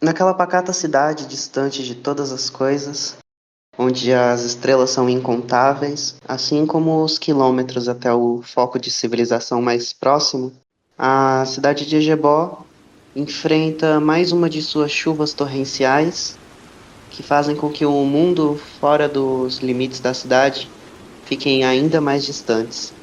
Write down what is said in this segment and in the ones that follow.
Naquela pacata cidade distante de todas as coisas, onde as estrelas são incontáveis, assim como os quilômetros até o foco de civilização mais próximo, a cidade de Egebó enfrenta mais uma de suas chuvas torrenciais que fazem com que o mundo fora dos limites da cidade fiquem ainda mais distantes.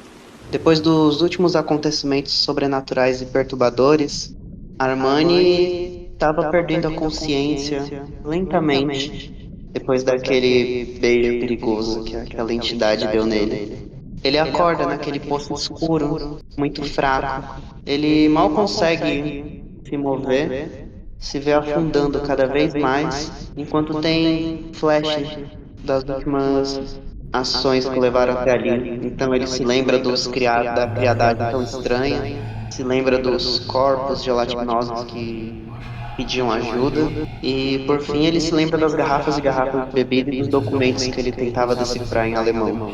Depois dos últimos acontecimentos sobrenaturais e perturbadores, Armani estava perdendo a consciência lentamente depois daquele beijo perigoso que aquela entidade deu nele. Ele acorda naquele poço escuro, muito fraco. Ele mal consegue se mover, se vê afundando cada vez mais, enquanto tem flashes das últimas ações que levaram até ali. Então ele se lembra da criadagem tão estranha, se lembra dos corpos gelatinosos que pediam ajuda, e por fim ele se lembra das garrafas e garrafas de bebida e dos documentos que ele tentava decifrar em alemão.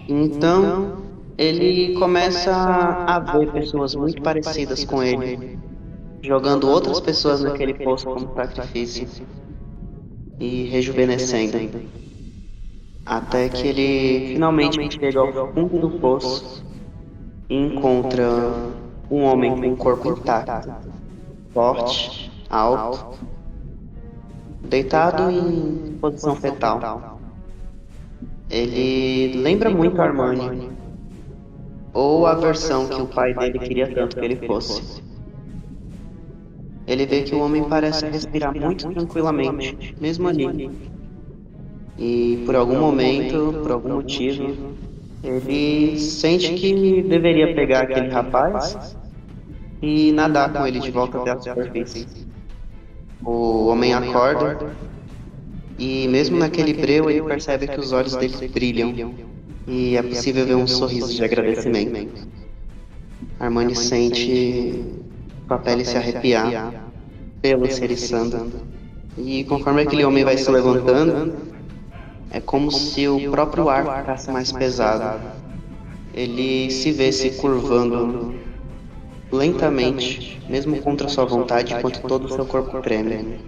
Então ele começa a ver pessoas muito parecidas com ele, jogando outras pessoas naquele poço como sacrifício e rejuvenescendo, até que ele finalmente chega ao fundo do poço e encontra um homem com o corpo intacto, forte, alto, deitado em posição fetal. Ele lembra muito Armani, ou a versão que o pai dele queria tanto que ele fosse. Ele vê que o homem parece respirar muito tranquilamente, mesmo ali. E por algum momento, por algum motivo, ele sente que deveria pegar aquele rapaz e nadar com ele de volta até a superfície. O homem acorda e mesmo naquele breu ele percebe que os olhos dele brilham e é possível ver um sorriso de agradecimento. Armani sente a pele se arrepiar, pelo se eriçando. E conforme aquele homem vai se levantando, é como se o próprio ar ficasse mais pesado. Ele se vê se curvando lentamente, mesmo contra sua vontade, enquanto todo o seu corpo treme.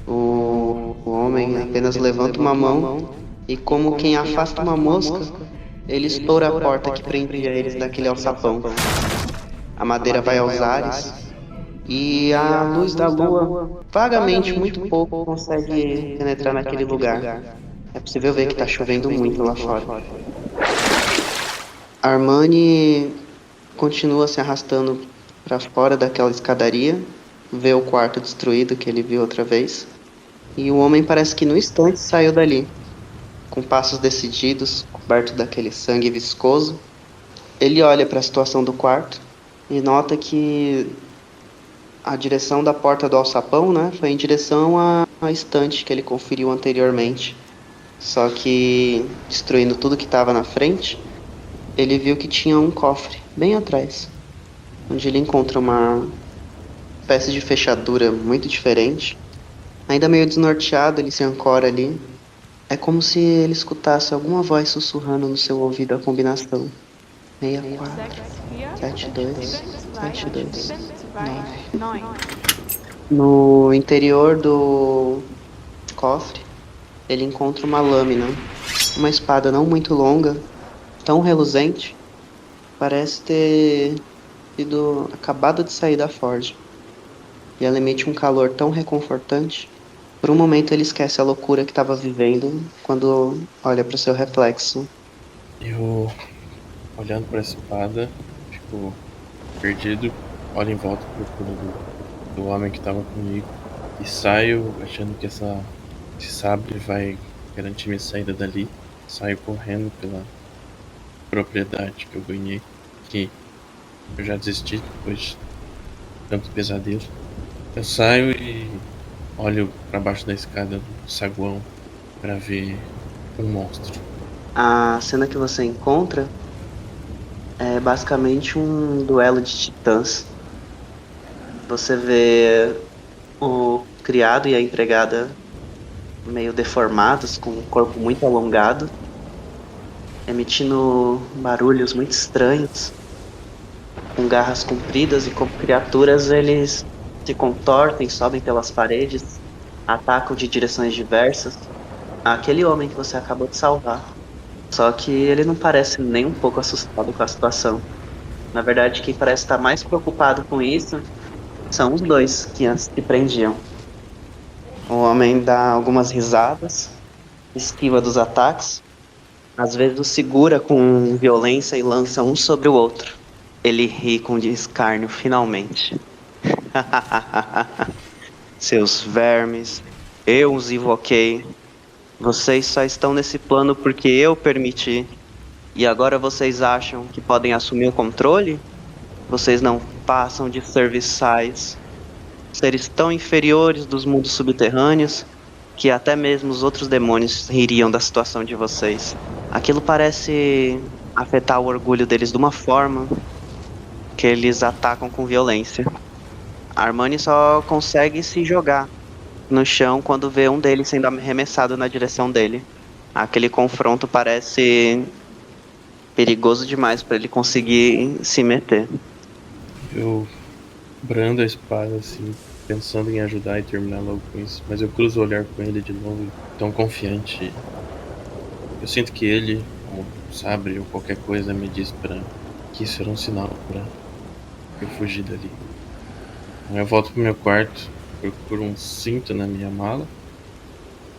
O homem apenas levanta uma mão e, como quem afasta uma mosca, ele estoura a porta que prendia eles daquele alçapão. A madeira vai aos ares e a luz da lua, vagamente, muito pouco, consegue penetrar naquele lugar. É possível ver que está chovendo muito lá fora. Armani continua se arrastando para fora daquela escadaria, vê o quarto destruído que ele viu outra vez, e o homem parece que no instante saiu dali, com passos decididos, coberto daquele sangue viscoso. Ele olha para a situação do quarto e nota que a direção da porta do alçapão, né, foi em direção à estante que ele conferiu anteriormente. Só que, destruindo tudo que estava na frente, ele viu que tinha um cofre bem atrás, onde ele encontra uma espécie de fechadura muito diferente. Ainda meio desnorteado, ele se ancora ali. É como se ele escutasse alguma voz sussurrando no seu ouvido a combinação: 64, 72, 72, 9. No interior do cofre, ele encontra uma lâmina, uma espada não muito longa, tão reluzente, parece ter sido acabada de sair da forja. E ela emite um calor tão reconfortante. Por um momento ele esquece a loucura que estava vivendo quando olha para o seu reflexo. Eu, olhando para a espada, fico perdido, olho em volta procurando do homem que estava comigo e saio achando que esse sabre vai garantir minha saída dali. Saio correndo pela propriedade que eu ganhei, que eu já desisti depois de tanto pesadelo. Eu saio e olho para baixo da escada do saguão para ver um monstro. A cena que você encontra é basicamente um duelo de titãs. Você vê o criado e a empregada meio deformados, com o corpo muito alongado, emitindo barulhos muito estranhos, com garras compridas, e como criaturas eles se contorcem, sobem pelas paredes, atacam de direções diversas aquele homem que você acabou de salvar. Só que ele não parece nem um pouco assustado com a situação. Na verdade, quem parece estar mais preocupado com isso são os dois que antes se prendiam. O homem dá algumas risadas, esquiva dos ataques, às vezes os segura com violência e lança um sobre o outro. Ele ri com escárnio finalmente. Seus vermes, eu os invoquei. Vocês só estão nesse plano porque eu permiti. E agora vocês acham que podem assumir o controle? Vocês não passam de serviçais, seres tão inferiores dos mundos subterrâneos que até mesmo os outros demônios ririam da situação de vocês. Aquilo parece afetar o orgulho deles de uma forma que eles atacam com violência. Armani só consegue se jogar no chão quando vê um deles sendo arremessado na direção dele. Aquele confronto parece perigoso demais para ele conseguir se meter. Eu brando a espada assim, pensando em ajudar e terminar logo com isso, mas eu cruzo o olhar com ele de novo, tão confiante. Eu sinto que ele, ou o sabre ou qualquer coisa, me diz que isso era um sinal para eu fugir dali. Então eu volto pro meu quarto, procuro um cinto na minha mala,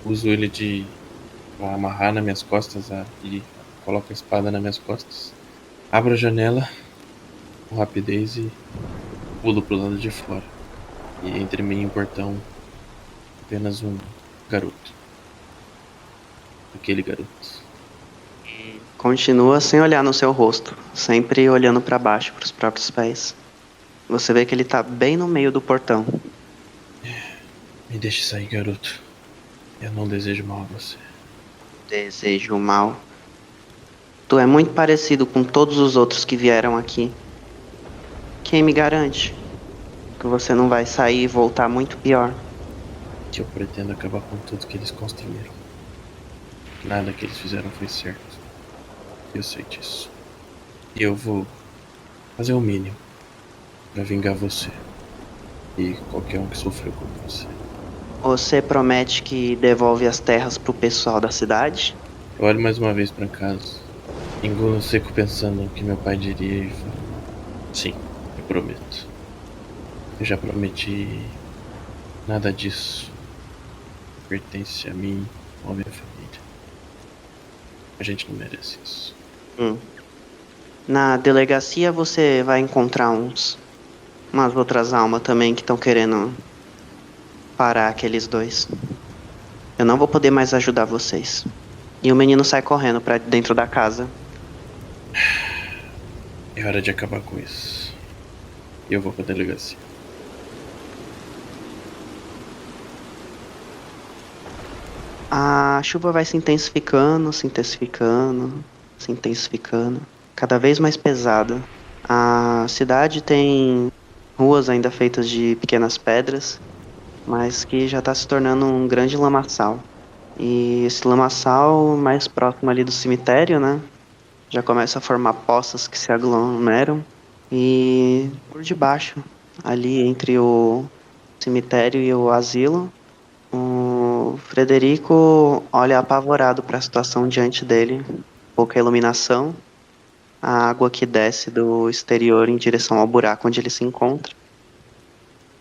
uso ele pra amarrar nas minhas costas e coloco a espada nas minhas costas. Abro a janela com rapidez e pulo pro lado de fora. E entre mim e o portão, apenas um garoto. Aquele garoto. Continua sem olhar no seu rosto, sempre olhando para baixo, para os próprios pés. Você vê que ele tá bem no meio do portão. Me deixe sair, garoto. Eu não desejo mal a você. Desejo mal. Tu é muito parecido com todos os outros que vieram aqui. Quem me garante que você não vai sair e voltar muito pior? Que eu pretendo acabar com tudo que eles construíram. Nada que eles fizeram foi certo. Eu sei disso. E eu vou fazer o mínimo pra vingar você e qualquer um que sofreu com você. Você promete que devolve as terras pro pessoal da cidade? Eu olho mais uma vez pra casa, engulo seco pensando no que meu pai diria e falo: sim, eu prometo. Eu já prometi. Nada disso pertence a mim ou a minha família. A gente não merece isso. Na delegacia você vai encontrar umas outras almas também que estão querendo parar aqueles dois. Eu não vou poder mais ajudar vocês. E o menino sai correndo pra dentro da casa. É hora de acabar com isso. E eu vou pra delegacia. A chuva vai se intensificando, se intensificando, se intensificando, cada vez mais pesada. A cidade tem ruas ainda feitas de pequenas pedras, mas que já está se tornando um grande lamaçal. E esse lamaçal, mais próximo ali do cemitério, né? Já começa a formar poças que se aglomeram. E por debaixo, ali entre o cemitério e o asilo, o Frederico olha apavorado para a situação diante dele. Pouca iluminação, a água que desce do exterior em direção ao buraco onde ele se encontra.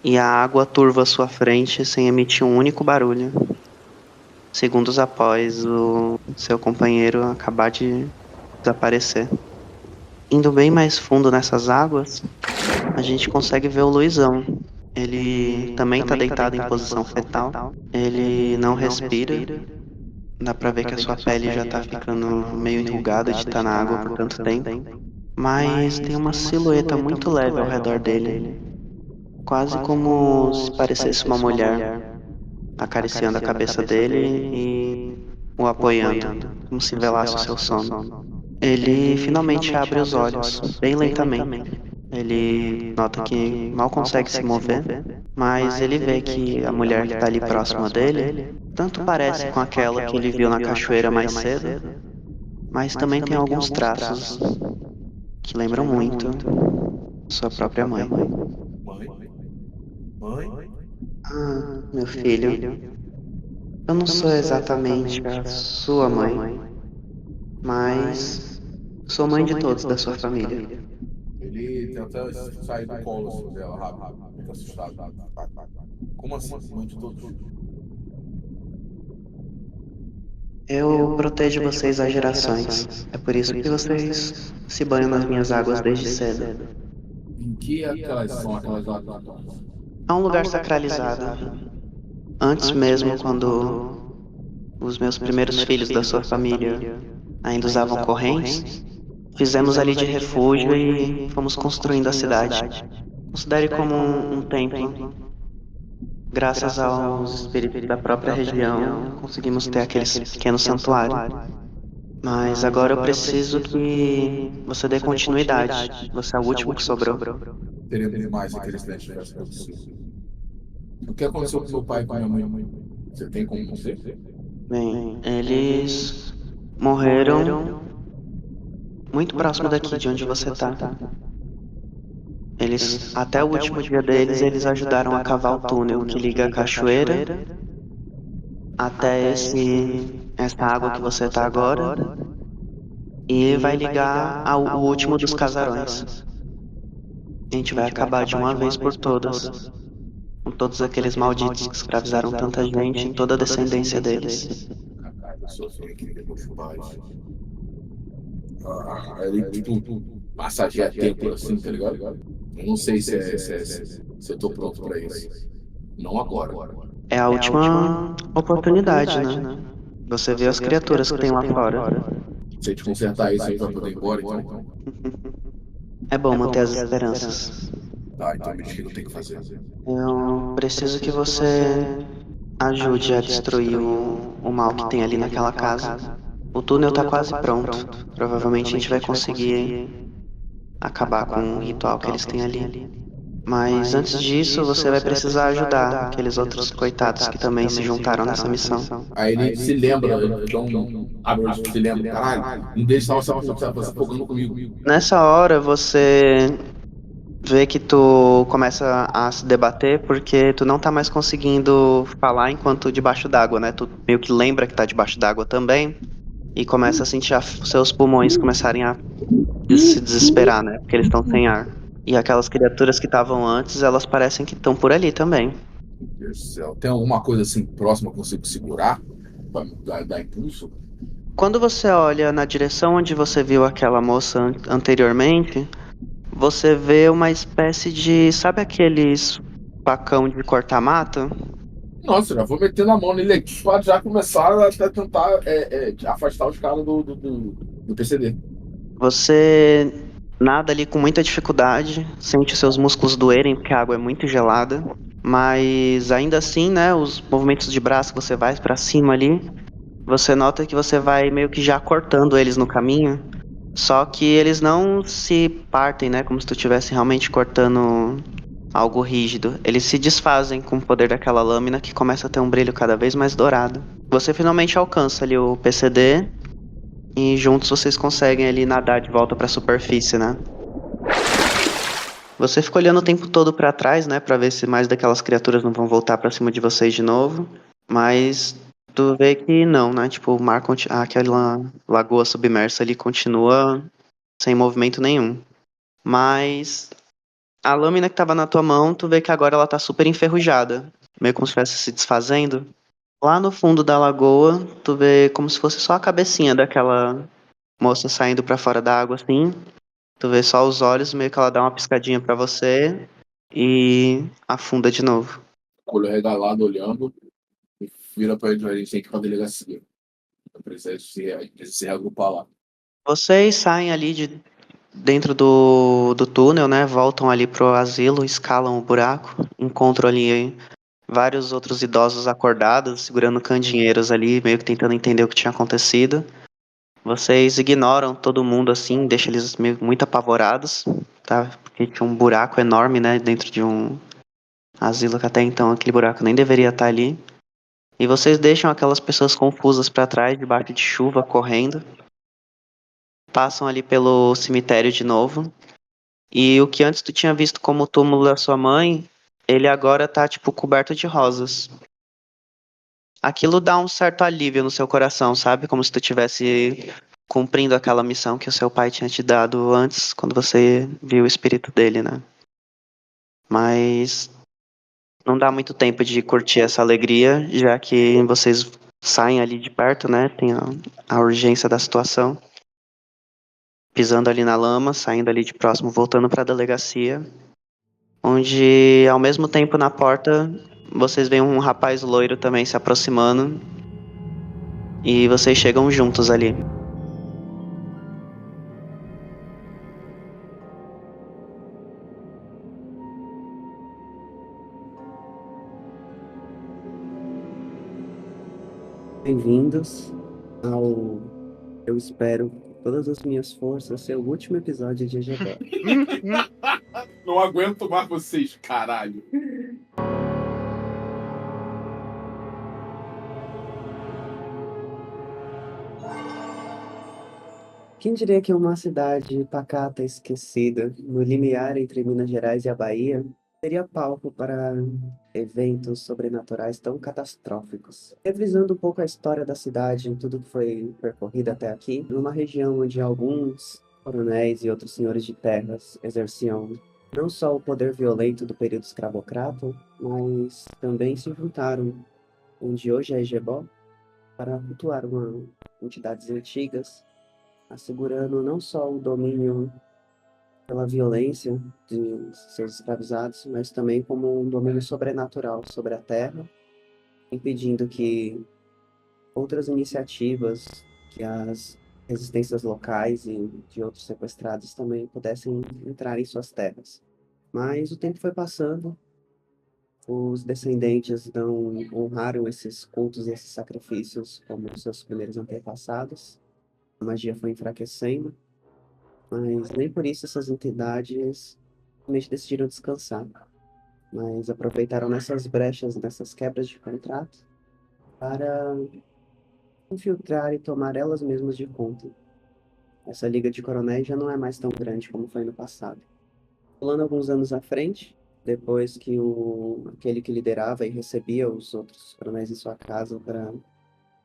E a água turva à sua frente sem emitir um único barulho. Segundos após o seu companheiro acabar de desaparecer. Indo bem mais fundo nessas águas, a gente consegue ver o Luizão. Ele também está deitado em posição fetal. Ele não respira. Dá pra ver que a sua pele já tá ficando meio enrugada de estar na água por tanto tempo. Mas tem uma silhueta muito leve ao redor dele. Quase como se parecesse uma mulher acariciando a cabeça dele e o apoiando, como se velasse o seu sono. Ele finalmente abre os olhos, bem lentamente. Ele nota que mal consegue se mover, mas ele vê que a mulher que está ali próxima dele tanto parece com aquela que ele viu na cachoeira mais cedo, mas também tem alguns traços que lembram muito sua própria mãe. Mãe? Ah, meu filho, eu não sou exatamente a sua mãe, mas sou mãe de todos da sua família. Ele tenta sair do colo assim, dela rápido. Fica assustado. Como assim? Mãe de todos? Eu protejo vocês há gerações. É por isso que vocês se banham nas minhas águas desde cedo. Em que aquelas são aquelas águas? Há um lugar sacralizado. Antes mesmo, quando os meus primeiros filhos da sua família ainda usavam correntes, fizemos ali de refúgio e fomos construindo a cidade. Considere como um templo. Graças aos espíritos da própria região, conseguimos ter aquele pequeno santuário. Mas agora eu preciso que você dê continuidade. Você é o último que sobrou. Seria demais se aquele acidente tivesse acontecido. O que aconteceu com meu pai e com minha mãe? Você tem como dizer? Bem, eles morreram muito próximo daqui, de onde você tá. Eles, até o último dia deles, eles ajudaram a cavar o túnel que liga a cachoeira até essa água que você tá agora e vai ligar ao o último dos casarões. A gente vai acabar de uma vez por todas com todos aqueles malditos que escravizaram tanta gente em toda a descendência deles. Caralho, eu sofri aqui com meus pais. Ele, tipo, massageia tempo assim, tá ligado? Eu não sei se eu tô pronto pra isso. Não agora. É a última oportunidade, né? Você vê as criaturas que tem lá fora. Se a gente consertar isso, a gente vai poder ir embora, então. É bom manter as esperanças. Tá, então me diz o que eu tenho que fazer. Eu preciso que você ajude a destruir o mal que tem ali naquela casa. O túnel tá quase pronto. Provavelmente a gente vai conseguir acabar com o ritual que eles têm ali. Mas antes disso, você vai precisar ajudar aqueles outros coitados que também se juntaram nessa missão. Aí ele se lembra, então, abre o olho, se lembra, caralho, um deles estava se afogando comigo. Nessa hora, você vê que tu começa a se debater porque tu não tá mais conseguindo falar enquanto debaixo d'água, né? Tu meio que lembra que tá debaixo d'água também e começa a sentir seus pulmões começarem a se desesperar, né? Porque eles estão sem ar. E aquelas criaturas que estavam antes, elas parecem que estão por ali também. Meu Deus do céu. Tem alguma coisa assim próxima que eu consigo segurar para dar impulso? Quando você olha na direção onde você viu aquela moça anteriormente, você vê uma espécie de, sabe aqueles facão de cortar mato? Nossa, já vou metendo a mão nele aqui para já começar a tentar afastar os caras do PCD. Você nada ali com muita dificuldade, sente seus músculos doerem porque a água é muito gelada, mas ainda assim, né, os movimentos de braço que você vai pra cima ali, você nota que você vai meio que já cortando eles no caminho, só que eles não se partem, né, como se tu estivesse realmente cortando algo rígido. Eles se desfazem com o poder daquela lâmina que começa a ter um brilho cada vez mais dourado. Você finalmente alcança ali o PCD e juntos vocês conseguem ali nadar de volta pra superfície, né? Você fica olhando o tempo todo pra trás, né, pra ver se mais daquelas criaturas não vão voltar pra cima de vocês de novo, mas tu vê que não, né? Tipo, o mar aquela lagoa submersa ali continua sem movimento nenhum. Mas a lâmina que tava na tua mão, tu vê que agora ela tá super enferrujada, meio como se estivesse se desfazendo. Lá no fundo da lagoa, tu vê como se fosse só a cabecinha daquela moça saindo pra fora da água, assim. Tu vê só os olhos, meio que ela dá uma piscadinha pra você e afunda de novo. Olho regalado olhando e vira para ele, a gente tem que ir pra delegacia. Eu preciso se reagrupar lá. Vocês saem ali de dentro do túnel, né? Voltam ali pro asilo, escalam o buraco, encontram ali vários outros idosos acordados, segurando candinheiros ali, meio que tentando entender o que tinha acontecido. Vocês ignoram todo mundo assim, deixa eles meio, muito apavorados, tá? Porque tinha um buraco enorme, né, dentro de um asilo que até então aquele buraco nem deveria estar ali. E vocês deixam aquelas pessoas confusas pra trás, debaixo de chuva, correndo. Passam ali pelo cemitério de novo. E o que antes tu tinha visto como o túmulo da sua mãe ele agora tá, tipo, coberto de rosas. Aquilo dá um certo alívio no seu coração, sabe? Como se tu tivesse cumprindo aquela missão que o seu pai tinha te dado antes, quando você viu o espírito dele, né? Mas não dá muito tempo de curtir essa alegria, já que vocês saem ali de perto, né? Tem a urgência da situação. Pisando ali na lama, saindo ali de próximo, voltando para a delegacia, onde ao mesmo tempo na porta vocês veem um rapaz loiro também se aproximando e vocês chegam juntos ali. Bem-vindos ao, eu espero, com todas as minhas forças, ser o último episódio de EGB. Não aguento mais vocês, caralho. Quem diria que uma cidade pacata e esquecida, no limiar entre Minas Gerais e a Bahia, seria palco para eventos sobrenaturais tão catastróficos? Revisando um pouco a história da cidade e tudo que foi percorrido até aqui, numa região onde alguns coronéis e outros senhores de terras exerciam não só o poder violento do período escravocrata, mas também se juntaram, onde hoje é Egebó, para cultuar entidades antigas, assegurando não só o domínio pela violência de seus escravizados, mas também como um domínio sobrenatural sobre a terra, impedindo que outras iniciativas, que as resistências locais e de outros sequestrados também pudessem entrar em suas terras. Mas o tempo foi passando, os descendentes não honraram esses cultos e esses sacrifícios como seus primeiros antepassados, a magia foi enfraquecendo, mas nem por isso essas entidades realmente decidiram descansar, mas aproveitaram nessas brechas, nessas quebras de contrato, para infiltrar e tomar elas mesmas de conta. Essa liga de coronéis já não é mais tão grande como foi no passado. Pulando alguns anos à frente, depois que aquele que liderava e recebia os outros coronéis em sua casa para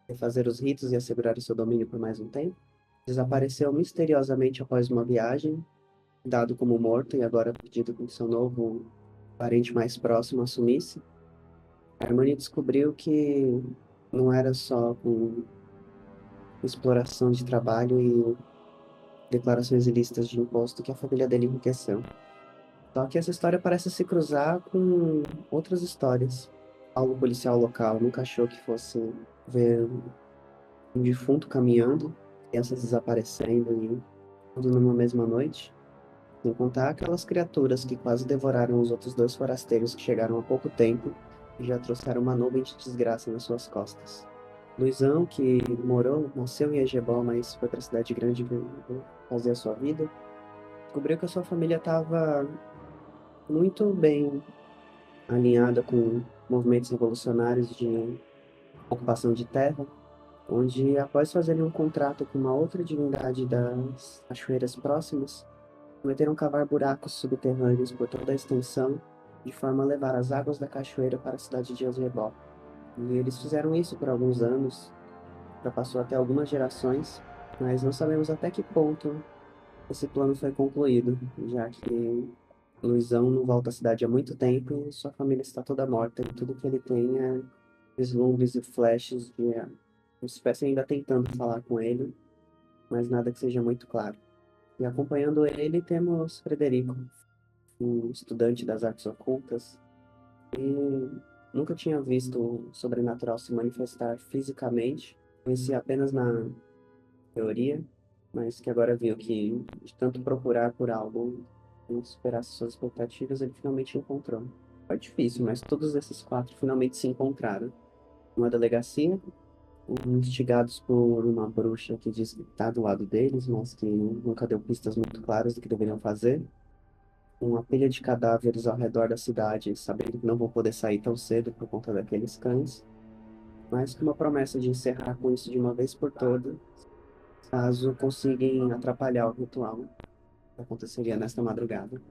refazer os ritos e assegurar o seu domínio por mais um tempo, desapareceu misteriosamente após uma viagem, dado como morto e agora pedido que seu novo parente mais próximo assumisse. A Harmony descobriu que não era só com exploração de trabalho e declarações ilícitas de imposto que a família dele enriqueceu. Só que essa história parece se cruzar com outras histórias. Algo policial local nunca achou que fosse ver um defunto caminhando, crianças desaparecendo e tudo numa mesma noite. Sem contar aquelas criaturas que quase devoraram os outros dois forasteiros que chegaram há pouco tempo e já trouxeram uma nuvem de desgraça nas suas costas. Luizão, que nasceu em Egebó, mas foi para a cidade grande fazer a sua vida, descobriu que a sua família estava muito bem alinhada com movimentos revolucionários de ocupação de terra, onde, após fazerem um contrato com uma outra divindade das cachoeiras próximas, prometeram cavar buracos subterrâneos por toda a extensão, de forma a levar as águas da cachoeira para a cidade de Eusebó. E eles fizeram isso por alguns anos, passou até algumas gerações, mas não sabemos até que ponto esse plano foi concluído, já que Luizão não volta à cidade há muito tempo e sua família está toda morta, e tudo que ele tem é vislumbres e flashes de como se estivesse ainda tentando falar com ele, mas nada que seja muito claro. E acompanhando ele temos Frederico, um estudante das artes ocultas, e nunca tinha visto o sobrenatural se manifestar fisicamente, conhecia apenas na teoria, mas que agora viu que, de tanto procurar por algo que superasse suas expectativas, ele finalmente encontrou. Foi difícil, mas todos esses quatro finalmente se encontraram. Numa delegacia, instigados por uma bruxa que diz que está do lado deles, mas que nunca deu pistas muito claras do que deveriam fazer. Uma pilha de cadáveres ao redor da cidade, sabendo que não vão poder sair tão cedo por conta daqueles cães, mas com uma promessa de encerrar com isso de uma vez por todas, caso consigam atrapalhar o ritual que aconteceria nesta madrugada.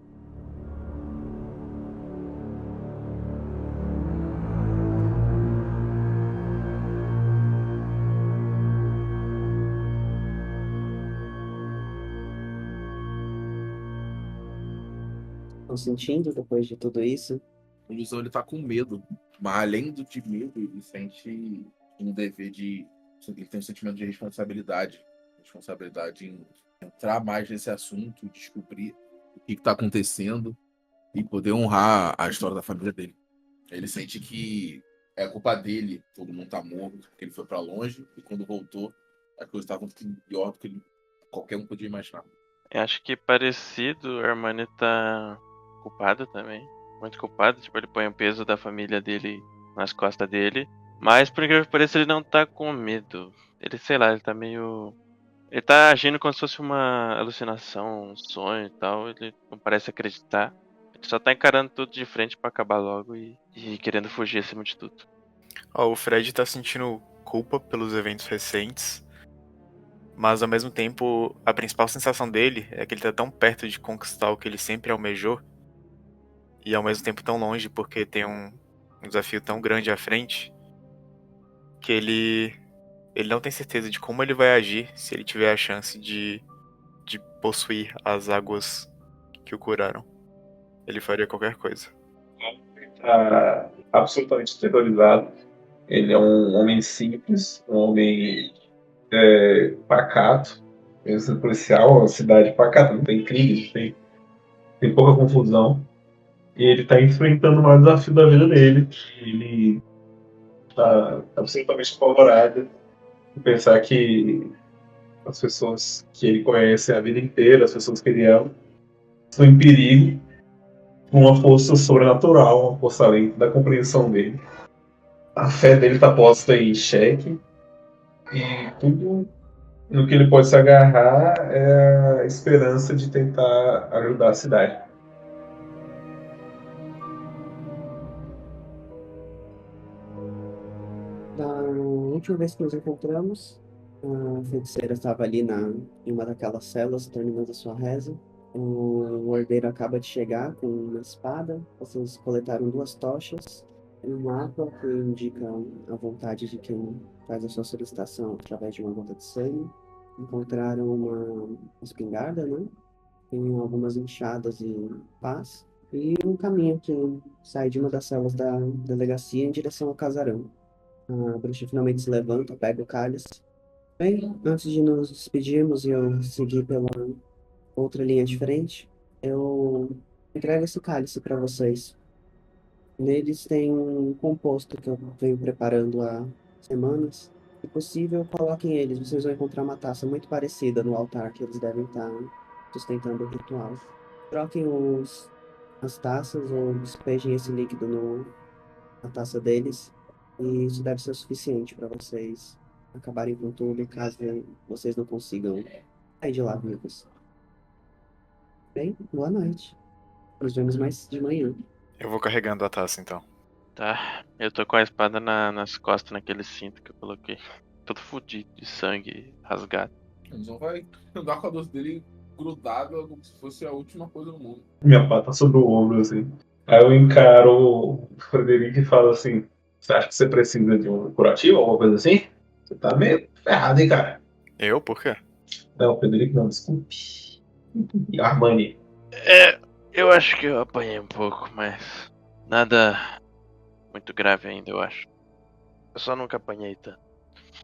estão sentindo depois de tudo isso? O Luzão, ele tá com medo, mas além de medo, ele sente um dever de... Ele tem um sentimento de responsabilidade. Responsabilidade em entrar mais nesse assunto, descobrir o que está acontecendo e poder honrar a história da família dele. Ele sente que é culpa dele, todo mundo tá morto, porque ele foi para longe e quando voltou, as coisas estavam pior do que qualquer um podia imaginar. Eu acho que parecido, a Hermione tá culpada também. Muito culpada, tipo, ele põe o peso da família dele nas costas dele. Mas por incrível que pareça, ele não tá com medo. Ele, sei lá, ele tá meio. Ele tá agindo como se fosse uma alucinação, um sonho e tal. Ele não parece acreditar. Ele só tá encarando tudo de frente pra acabar logo e querendo fugir acima de tudo. Ó, o Fred tá sentindo culpa pelos eventos recentes, mas ao mesmo tempo a principal sensação dele é que ele tá tão perto de conquistar o que ele sempre almejou e ao mesmo tempo tão longe porque tem um desafio tão grande à frente que ele não tem certeza de como ele vai agir se ele tiver a chance de possuir as águas que o curaram. Ele faria qualquer coisa. Tá absolutamente terrorizado. Ele é um homem simples, um homem pacato, mesmo sendo policial, uma cidade pacata, não tem crime, tem pouca confusão. E ele está enfrentando o maior desafio da vida dele. Ele está absolutamente apavorado de pensar que as pessoas que ele conhece a vida inteira, as pessoas que ele ama, estão em perigo com uma força sobrenatural, uma força além da compreensão dele. A fé dele está posta em xeque e tudo no que ele pode se agarrar é a esperança de tentar ajudar a cidade. Da última vez que nos encontramos, a feiticeira estava ali em uma daquelas celas, terminando a sua reza. O ordeiro acaba de chegar com uma espada. Vocês coletaram 2 tochas, um mapa que indica a vontade de quem faz a sua solicitação através de uma gota de sangue. Encontraram uma espingarda, né? Tem algumas enxadas e pás. E um caminho que sai de uma das celas da delegacia em direção ao casarão. A bruxa finalmente se levanta, pega o cálice. Bem, antes de nos despedirmos e eu seguir pela outra linha de frente, eu entrego esse cálice para vocês. Neles tem um composto que eu venho preparando há semanas. Se possível, coloquem eles. Vocês vão encontrar uma taça muito parecida no altar que eles devem estar sustentando o ritual. Troquem as taças ou despejem esse líquido na taça deles. E isso deve ser o suficiente para vocês acabarem com tudo, caso vocês não consigam sair de lá vivos. Bem, boa noite. Nos vemos mais de manhã. Eu vou carregando a taça então. Tá, eu tô com a espada nas costas, naquele cinto que eu coloquei. Todo fudido de sangue rasgado. O Luzão vai andar com a dor dele grudada como se fosse a última coisa do mundo. Minha pá tá sobre o ombro, assim. Aí eu encaro o Frederico e falo assim: você acha que você precisa de um curativo, alguma coisa assim? Você tá meio ferrado, hein, cara? Eu? Por quê? Não, Frederico não, desculpe. Armani. Eu acho que eu apanhei um pouco, mas nada muito grave ainda, eu acho. Eu só nunca apanhei tanto.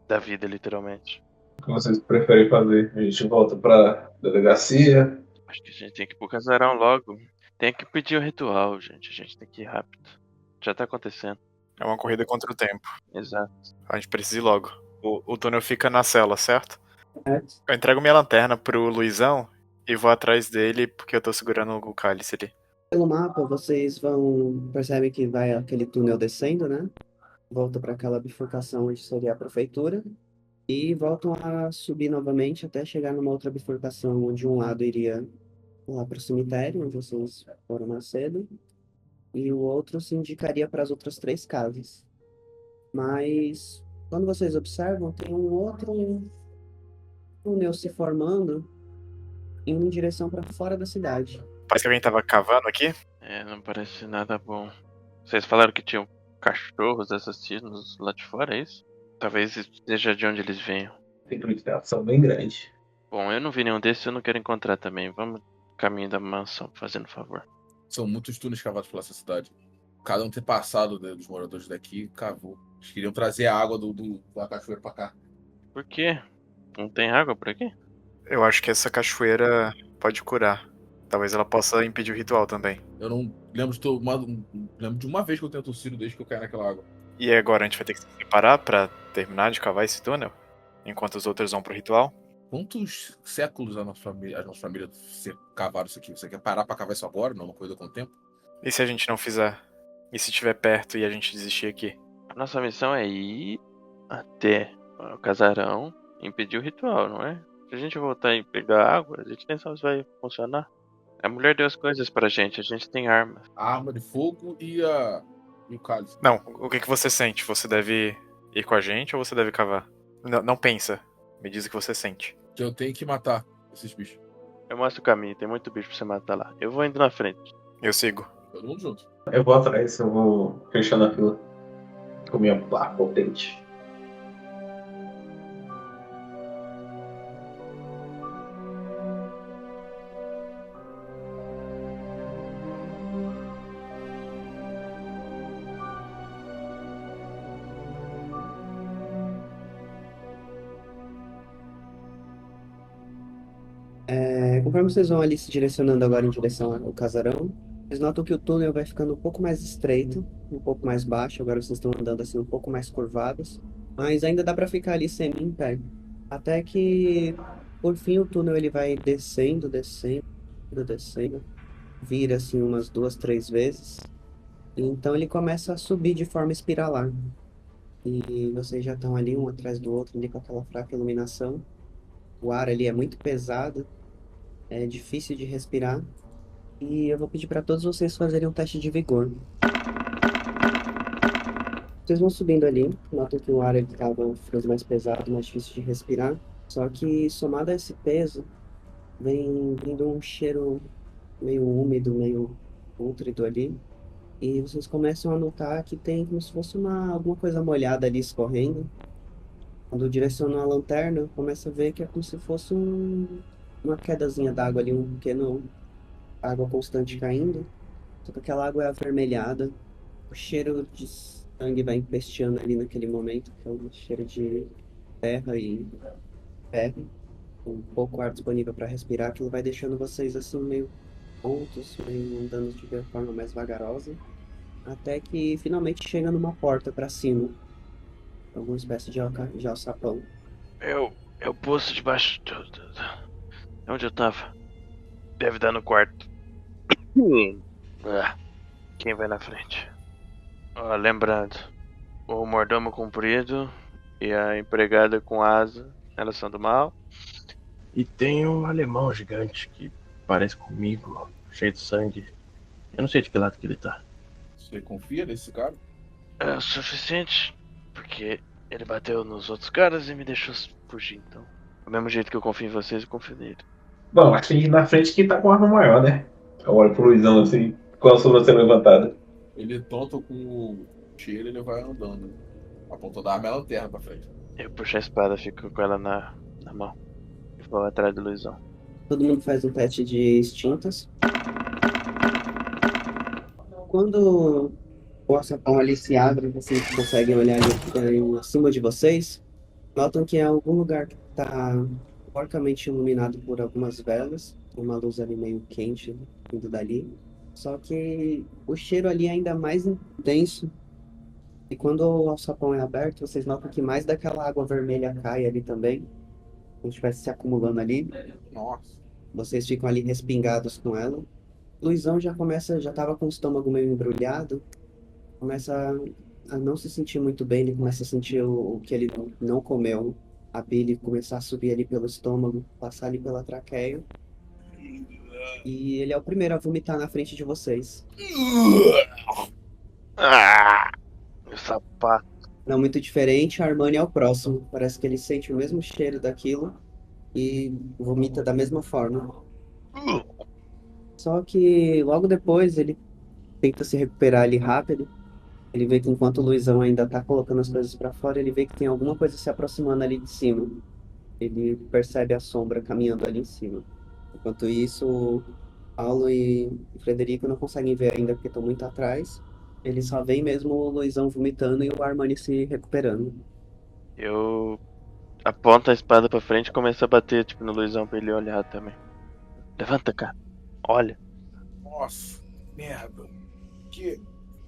Da vida, literalmente. O que vocês preferem fazer? A gente volta pra delegacia? Acho que a gente tem que ir pro casarão logo. Tem que pedir o ritual, gente. A gente tem que ir rápido. Já tá acontecendo. É uma corrida contra o tempo. Exato. A gente precisa ir logo. O túnel fica na cela, certo? É. Eu entrego minha lanterna pro Luizão e vou atrás dele porque eu tô segurando o cálice ali. Pelo mapa, vocês percebem que vai aquele túnel descendo, né? Volta para aquela bifurcação onde seria a prefeitura e voltam a subir novamente até chegar numa outra bifurcação onde um lado iria lá para o cemitério, onde vocês foram mais cedo, e o outro se indicaria para as outras 3 casas. Mas quando vocês observam, tem um outro túnel se formando indo em direção para fora da cidade. Parece que alguém tava cavando aqui. Não parece nada bom. Vocês falaram que tinham cachorros assassinos lá de fora, é isso? Talvez seja de onde eles venham. Tem ação bem grande. Bom, eu não vi nenhum desses, eu não quero encontrar também. Vamos caminho da mansão, fazendo favor. São muitos túneis cavados pela essa cidade. Cada um ter passado, né, dos moradores daqui cavou. Eles queriam trazer a água da cachoeira pra cá. Por quê? Não tem água por aqui? Eu acho que essa cachoeira pode curar. Talvez ela possa impedir o ritual também. Eu não lembro lembro de uma vez que eu tenho tossido desde que eu caí naquela água. E agora a gente vai ter que se preparar pra terminar de cavar esse túnel? Enquanto os outros vão pro ritual? Quantos séculos a nossa família cavaram isso aqui? Você quer parar pra cavar isso agora? Não é uma coisa com o tempo? E se a gente não fizer? E se estiver perto e a gente desistir aqui? A nossa missão é ir até o casarão e impedir o ritual, não é? Se a gente voltar e pegar água, a gente nem sabe se vai funcionar. A mulher deu as coisas pra gente, a gente tem armas. A arma de fogo e o cálice. Não, o que você sente? Você deve ir com a gente ou você deve cavar? Não pensa. Me diz o que você sente. Que eu tenho que matar esses bichos. Eu mostro o caminho, tem muito bicho pra você matar lá. Eu vou indo na frente. Eu sigo. Todo mundo junto. Eu vou atrás, eu vou fechando a fila com minha barra potente. Conforme vocês vão ali se direcionando agora em direção ao casarão, vocês notam que o túnel vai ficando um pouco mais estreito, um pouco mais baixo. Agora vocês estão andando assim um pouco mais curvados, mas ainda dá para ficar ali semi em pé. Até que, por fim, o túnel ele vai descendo, vira assim umas 2, 3 vezes. E então ele começa a subir de forma espiralar. E vocês já estão ali um atrás do outro, ali com aquela fraca iluminação. O ar ali é muito pesado. É difícil de respirar. E eu vou pedir para todos vocês fazerem um teste de vigor. Vocês vão subindo ali, notam que o ar estava ficando mais pesado, mais difícil de respirar. Só que somado a esse peso, vem vindo um cheiro meio úmido, meio pútrido ali. E vocês começam a notar que tem como se fosse alguma coisa molhada ali escorrendo. Quando direcionam a lanterna, começa a ver que é como se fosse uma quedazinha d'água ali, um pequeno água constante caindo. Só que aquela água é avermelhada. O cheiro de sangue vai empesteando ali naquele momento, que é um cheiro de terra e ferro. Com pouco ar disponível para respirar, aquilo vai deixando vocês assim meio tontos, meio andando de forma mais vagarosa. Até que finalmente chega numa porta para cima. Alguma espécie de alçapão. É o poço debaixo de onde eu tava. Deve dar no quarto. Quem vai na frente? Ó, lembrando, o mordomo comprido e a empregada com asa, elas são do mal. E tem um alemão gigante que parece comigo, cheio de sangue. Eu não sei de que lado que ele tá. Você confia nesse cara? É o suficiente, porque ele bateu nos outros caras e me deixou fugir, então. Do mesmo jeito que eu confio em vocês, eu confio nele. Bom, acho que na frente quem tá com a arma maior, né? Eu olho pro Luizão assim, com a sobrancelha levantada. Ele tonto com o cheiro, ele vai andando. Apontando a arma e a lanterna pra frente. Eu puxo a espada, fico com ela na mão. E vou atrás do Luizão. Todo mundo faz um teste de instintos. Quando o alçapão ali se abre, vocês conseguem olhar ali acima de vocês, notam que é algum lugar que está porcamente iluminado por algumas velas, uma luz ali meio quente vindo dali. Só que o cheiro ali é ainda mais intenso. E quando o alçapão é aberto, vocês notam que mais daquela água vermelha cai ali também, como se estivesse se acumulando ali. Nossa. Vocês ficam ali respingados com ela. Luizão já estava com o estômago meio embrulhado, começa a não se sentir muito bem, ele começa a sentir o que ele não comeu, a bile começar a subir ali pelo estômago, passar ali pela traqueia. E ele é o primeiro a vomitar na frente de vocês. Meu sapato. Não muito diferente, a Armani é o próximo. Parece que ele sente o mesmo cheiro daquilo e vomita da mesma forma. Só que logo depois ele tenta se recuperar ali rápido. Ele vê que enquanto o Luizão ainda tá colocando as coisas pra fora, ele vê que tem alguma coisa se aproximando ali de cima. Ele percebe a sombra caminhando ali em cima. Enquanto isso, Paulo e Frederico não conseguem ver ainda porque estão muito atrás. Eles só veem mesmo o Luizão vomitando e o Armani se recuperando. Eu aponto a espada pra frente e começo a bater, tipo, no Luizão pra ele olhar também. Levanta, cara. Olha. Nossa, merda. Que.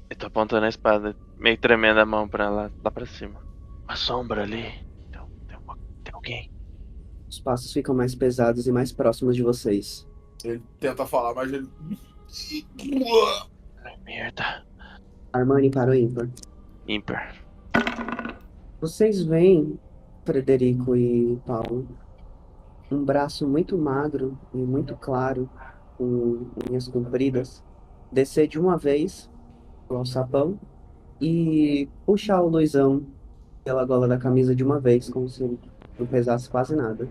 Eu tô apontando a espada, meio tremendo a mão pra lá pra cima. Uma sombra ali. Tem alguém. Os passos ficam mais pesados e mais próximos de vocês. Ele tenta falar, mas ele. Ai, merda. Armani para o ímpar. Ímpar. Vocês veem, Frederico e Paulo, um braço muito magro e muito claro, com unhas compridas, descer de uma vez o alçapão e puxar o Luizão pela gola da camisa de uma vez, como se não pesasse quase nada.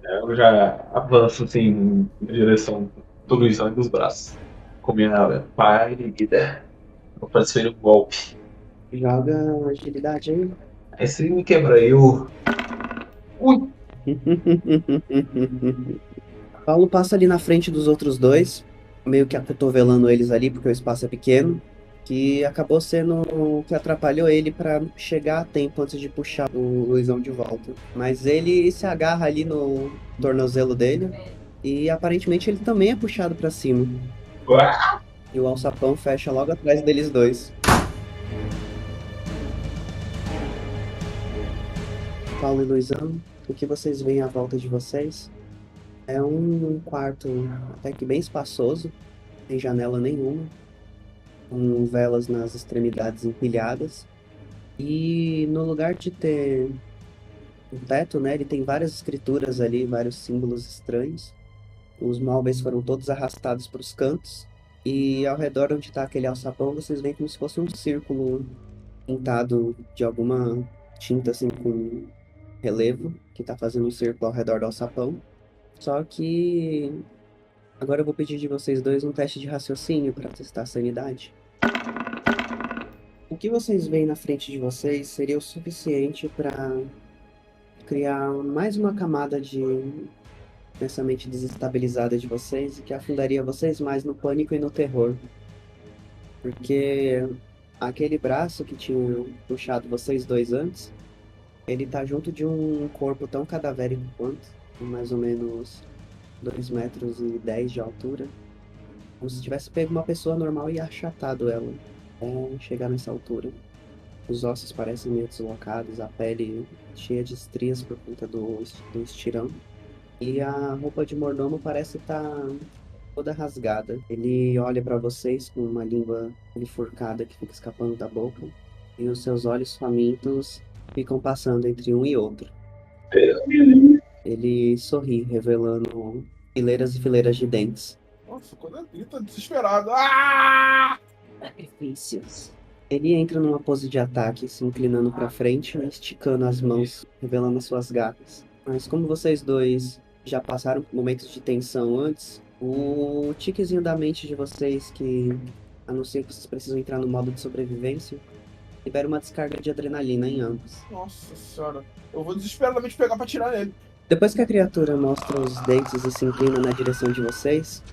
Eu já avanço assim na direção do Luizão e dos braços. Com minha pá erguida. Vou transferir um golpe. Joga agilidade aí. Aí se me quebra eu. Ui! Paulo passa ali na frente dos outros dois, meio que acotovelando eles ali, porque o espaço é pequeno, que acabou sendo o que atrapalhou ele para chegar a tempo antes de puxar o Luizão de volta. Mas ele se agarra ali no tornozelo dele e aparentemente ele também é puxado para cima. Uá! E o alçapão fecha logo atrás deles dois. Paulo e Luizão, o que vocês veem à volta de vocês é um quarto até que bem espaçoso, sem janela nenhuma, com velas nas extremidades empilhadas. E no lugar de ter um teto, né, ele tem várias escrituras ali, vários símbolos estranhos. Os móveis foram todos arrastados para os cantos. E ao redor onde está aquele alçapão, vocês veem como se fosse um círculo pintado de alguma tinta assim com relevo, que está fazendo um círculo ao redor do alçapão. Só que agora eu vou pedir de vocês dois um teste de raciocínio para testar a sanidade. O que vocês veem na frente de vocês seria o suficiente para criar mais uma camada nessa mente desestabilizada de vocês e que afundaria vocês mais no pânico e no terror. Porque aquele braço que tinha puxado vocês dois antes, ele tá junto de um corpo tão cadavérico quanto, com mais ou menos 2,10 m de altura. Como se tivesse pego uma pessoa normal e achatado ela até chegar nessa altura. Os ossos parecem meio deslocados, a pele cheia de estrias por conta do estirão. E a roupa de mordomo parece estar toda rasgada. Ele olha para vocês com uma língua bifurcada que fica escapando da boca. E os seus olhos famintos ficam passando entre um e outro. Ele sorri, revelando fileiras e fileiras de dentes. Nossa, quando ele grita desesperado. Ah! Sacrifícios. Ele entra numa pose de ataque, se inclinando para frente e esticando as mãos, revelando as suas garras. Mas como vocês dois já passaram por momentos de tensão antes, o tiquezinho da mente de vocês que anuncia que vocês precisam entrar no modo de sobrevivência libera uma descarga de adrenalina em ambos. Nossa senhora. Eu vou desesperadamente pegar pra tirar ele. Depois que a criatura mostra os dentes e se inclina na direção de vocês,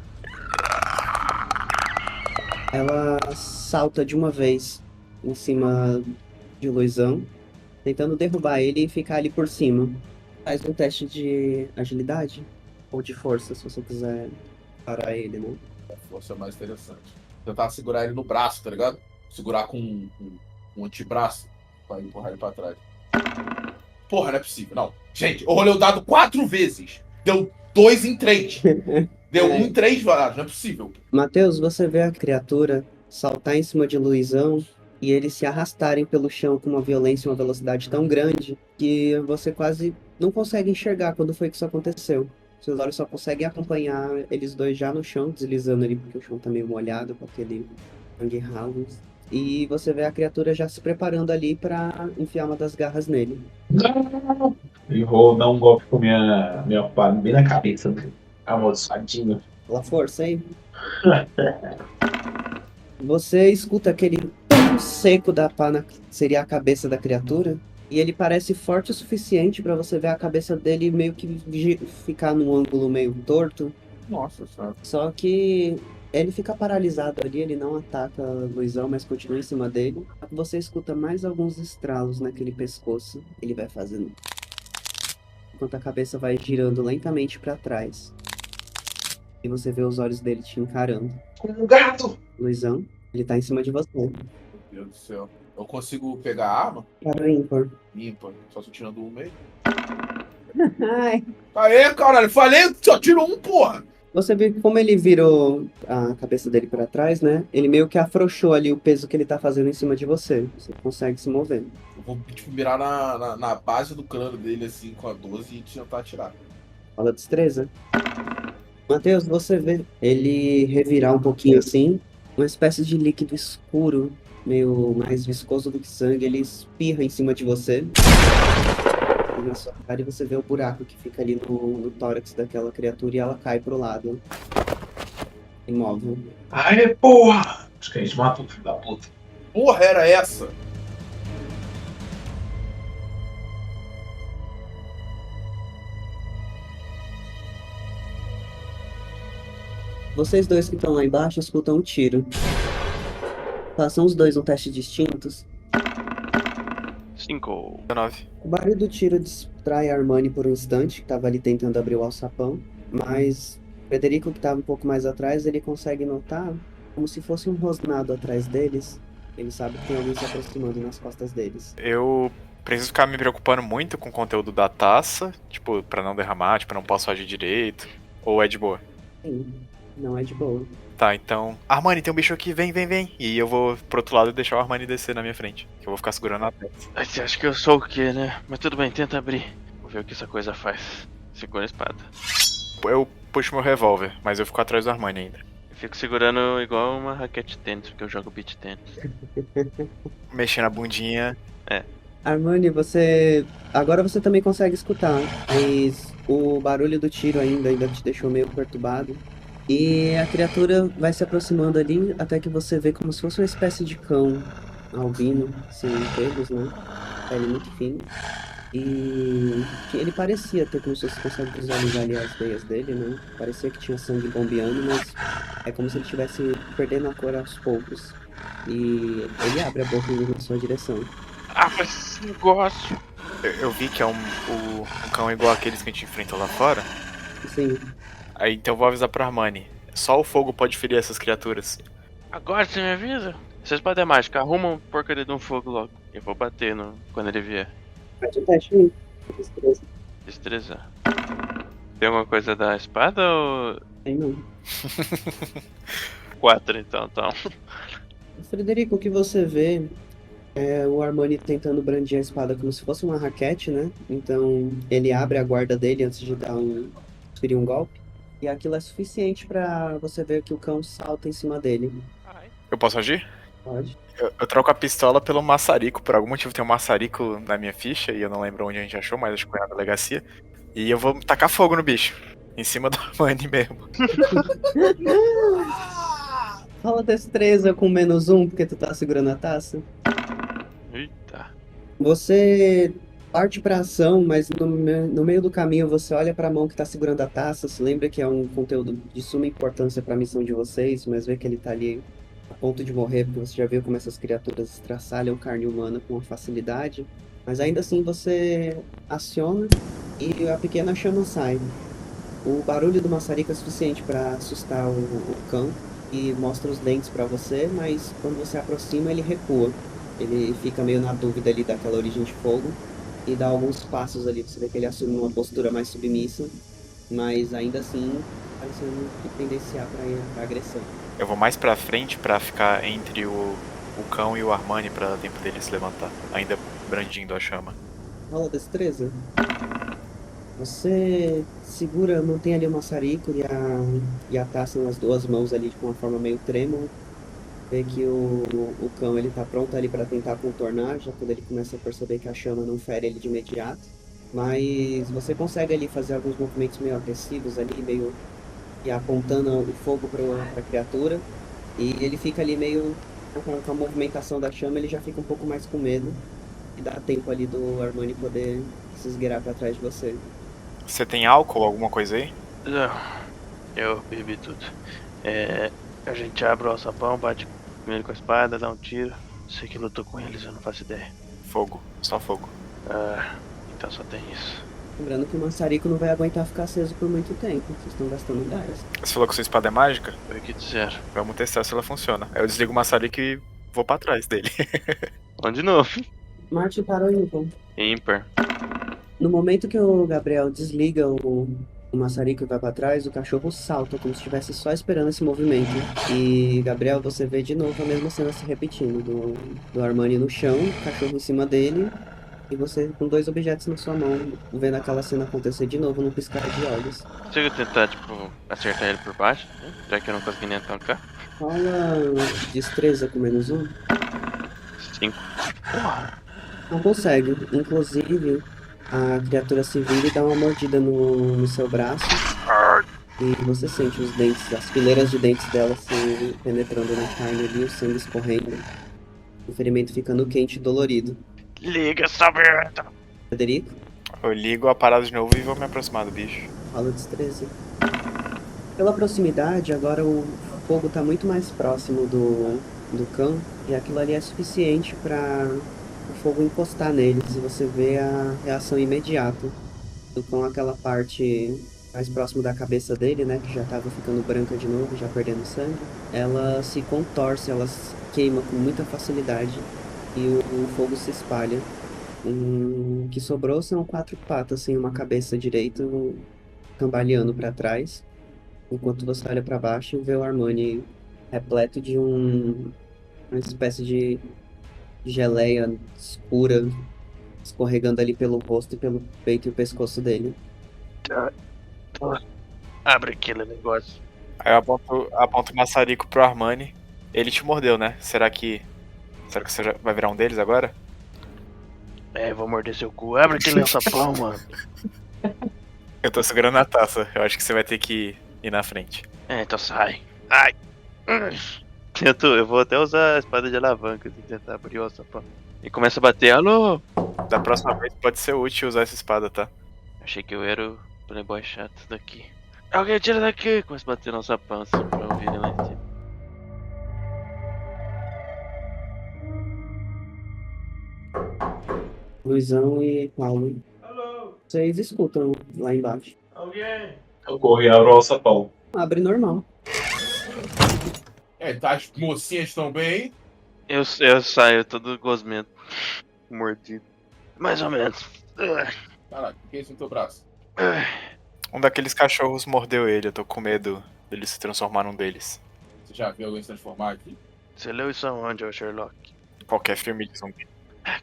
ela salta de uma vez em cima de Luizão, tentando derrubar ele e ficar ali por cima. Faz um teste de agilidade ou de força, se você quiser parar ele, né? A força é mais interessante. Tentar segurar ele no braço, tá ligado? Segurar com um antebraço pra empurrar ele pra trás. Porra, não é possível. Não. Gente, eu rolei o dado 4 vezes. Deu 2 em 3. Deu 1 em 3 varas. Não é possível. Matheus, você vê a criatura saltar em cima de Luizão e eles se arrastarem pelo chão com uma violência e uma velocidade tão grande que você quase não consegue enxergar quando foi que isso aconteceu. Seus olhos só conseguem acompanhar eles dois já no chão, deslizando ali porque o chão tá meio molhado com aquele sangue ralo. E você vê a criatura já se preparando ali pra enfiar uma das garras nele. E vou dar um golpe com minha pá bem na cabeça dele. Amaldiçoadinho. Pela força, hein? Você escuta aquele tom seco da pá seria a cabeça da criatura. E ele parece forte o suficiente pra você ver a cabeça dele meio que ficar num ângulo meio torto. Nossa senhora. Só que ele fica paralisado ali, ele não ataca Luizão, mas continua em cima dele. Você escuta mais alguns estralos naquele pescoço. Ele vai fazendo. Enquanto a cabeça vai girando lentamente pra trás. E você vê os olhos dele te encarando. Como um gato! Luizão, ele tá em cima de você. Meu Deus do céu. Eu consigo pegar a arma? Para o ímpar. Ímpar. Só tô tirando um meio. Ai. Aê, caralho. Falei, só tiro um, porra. Você vê que como ele virou a cabeça dele pra trás, né? Ele meio que afrouxou ali o peso que ele tá fazendo em cima de você. Você consegue se mover. Eu vou, tipo, mirar na base do crânio dele, assim, com a 12 e tentar atirar. Fala destreza. Matheus, você vê ele revirar um pouquinho assim, uma espécie de líquido escuro, meio mais viscoso do que sangue, ele espirra em cima de você. E na sua cara você vê o buraco que fica ali no tórax daquela criatura e ela cai pro lado. Imóvel. Aê, porra! Acho que a gente matou o filho da puta. Porra, era essa? Vocês dois que estão lá embaixo escutam um tiro. Façam os dois um teste distintos. 5. 19. O barulho do tiro distrai a Armani por um instante, que estava ali tentando abrir o alçapão, mas Frederico, que estava um pouco mais atrás, ele consegue notar como se fosse um rosnado atrás deles. Ele sabe que tem alguém se aproximando nas costas deles. Eu preciso ficar me preocupando muito com o conteúdo da taça, tipo, pra não derramar, tipo, eu não posso agir direito. Ou é de boa? Sim, não é de boa. Tá, então. Armani, tem um bicho aqui, vem, vem, vem. E eu vou pro outro lado e deixar o Armani descer na minha frente. Que eu vou ficar segurando a testa. Ai, você acha que eu sou o quê, né? Mas tudo bem, tenta abrir. Vou ver o que essa coisa faz. Segura a espada. Eu puxo meu revólver, mas eu fico atrás do Armani ainda. Eu fico segurando igual uma raquete de tênis, porque eu jogo beach tênis. Mexendo a bundinha. Armani, agora você também consegue escutar, mas o barulho do tiro ainda te deixou meio perturbado. E a criatura vai se aproximando ali até que você vê como se fosse uma espécie de cão albino, sem pelos, né? Pele muito fina. E que ele parecia ter, como se você consegue visualizar ali as veias dele, né? Parecia que tinha sangue bombeando, mas é como se ele estivesse perdendo a cor aos poucos. E ele abre a boca indo na sua direção. Ah, mas esse negócio! Eu vi que é um cão igual aqueles que a gente enfrentou lá fora. Sim, Aí então eu vou avisar pro Armani. Só o fogo pode ferir essas criaturas. Agora você me avisa? Vocês podem mágica, arrumam porcaria de um fogo logo. Eu vou bater quando ele vier. faz o teste aí. Destreza. Destreza. Tem alguma coisa da espada ou. Tem não. 4 então. Frederico, o que você vê é o Armani tentando brandir a espada como se fosse uma raquete, né? Então ele abre a guarda dele antes de desferir um golpe. E aquilo é suficiente pra você ver que o cão salta em cima dele. Eu posso agir? Pode. Eu troco a pistola pelo maçarico. Por algum motivo tem um maçarico na minha ficha e eu não lembro onde a gente achou, mas acho que foi na delegacia. E eu vou tacar fogo no bicho. Em cima do Armani mesmo. Rola destreza com -1, porque tu tá segurando a taça. Eita. Você parte pra ação, mas no meio do caminho você olha pra mão que tá segurando a taça, se lembra que é um conteúdo de suma importância pra missão de vocês, mas vê que ele tá ali a ponto de morrer, porque você já viu como essas criaturas estraçalham carne humana com uma facilidade. Mas ainda assim você aciona e a pequena chama sai. O barulho do maçarico é suficiente pra assustar o cão e mostra os dentes pra você, mas quando você aproxima ele recua. Ele fica meio na dúvida ali daquela origem de fogo e dá alguns passos ali, você vê que ele assume uma postura mais submissa, mas ainda assim parecendo tendenciar pra agressão. Eu vou mais pra frente pra ficar entre o cão e o Armani pra dar tempo dele se levantar. Ainda brandindo a chama. Rola destreza. Você segura, mantém ali o maçarico e a taça nas duas mãos ali com uma forma meio trêmula. Vê que o cão ele tá pronto ali para tentar contornar, já quando ele começa a perceber que a chama não fere ele de imediato. Mas você consegue ali fazer alguns movimentos meio agressivos ali, meio e apontando o fogo para a criatura. E ele fica ali meio com a movimentação da chama, ele já fica um pouco mais com medo. E dá tempo ali do Armani poder se esgueirar para trás de você. Você tem álcool, alguma coisa aí? Eu bebi tudo. A gente abre o alçapão, bate com ele com a espada, dá um tiro. Sei que lutou com eles, eu não faço ideia. Fogo, só fogo. Então só tem isso. Lembrando que o maçarico não vai aguentar ficar aceso por muito tempo. Vocês estão gastando gás. Você falou que sua espada é mágica? Foi o que disseram. Vamos testar se ela funciona. Aí eu desligo o maçarico e vou pra trás dele. Vamos de novo. Marte parou ímpar. Ímpar. No momento que o Gabriel desliga o maçarico e vai pra trás, o cachorro salta, como se estivesse só esperando esse movimento. E, Gabriel, você vê de novo a mesma cena se repetindo, do Armani no chão, o cachorro em cima dele, e você com 2 objetos na sua mão, vendo aquela cena acontecer de novo no piscar de olhos. Consigo tentar, acertar ele por baixo, né? Já que eu não consegui nem tancar. Rola destreza com -1. 5. Não consegue. Inclusive, a criatura se vira e dá uma mordida no seu braço. E você sente os dentes, as fileiras de dentes dela se penetrando na carne ali, o sangue escorrendo. O ferimento ficando quente e dolorido. Liga essa merda! Frederico, Eu ligo a parada de novo e vou me aproximar do bicho. rola destreza. Pela proximidade, agora o fogo está muito mais próximo do cão. E aquilo ali é suficiente para o fogo encostar neles. E você vê a reação imediata do cão, aquela parte mais próximo da cabeça dele, né, que já estava ficando branca de novo, já perdendo sangue. Ela se contorce, ela se queima com muita facilidade e o fogo se espalha. O que sobrou são 4 patas sem uma cabeça direita, cambaleando para trás, enquanto você olha para baixo e vê o Armani repleto de uma espécie de geleia escura escorregando ali pelo rosto e pelo peito e o pescoço dele. Abre aquele negócio. Aí eu aponto o maçarico pro Armani. Ele te mordeu, né? Será que você já vai virar um deles agora? Vou morder seu cu. Abre aquele alçapão, mano. Eu tô segurando a taça. Eu acho que você vai ter que ir na frente. Então sai. Ai. Eu vou até usar a espada de alavanca e tentar abrir o alçapão. E começa a bater. Alô? Da próxima vez pode ser útil usar essa espada, tá? Achei que eu era o playboy chato daqui. Alguém tira daqui! Começa a bater no alçapão assim pra ouvir ele lá em cima. Luizão e Paulo. Vocês escutam lá embaixo. Eu corro e abro o alçapão. Abre normal. Tá, as mocinhas estão bem? Eu saio todo gosmento. Mordido. Mais ou menos. Caraca, o que é isso no teu braço? Um daqueles cachorros mordeu ele. Eu tô com medo dele se transformar num deles. Você já viu alguém se transformar aqui? Você leu isso aonde, ô Sherlock? Qualquer filme de zumbi.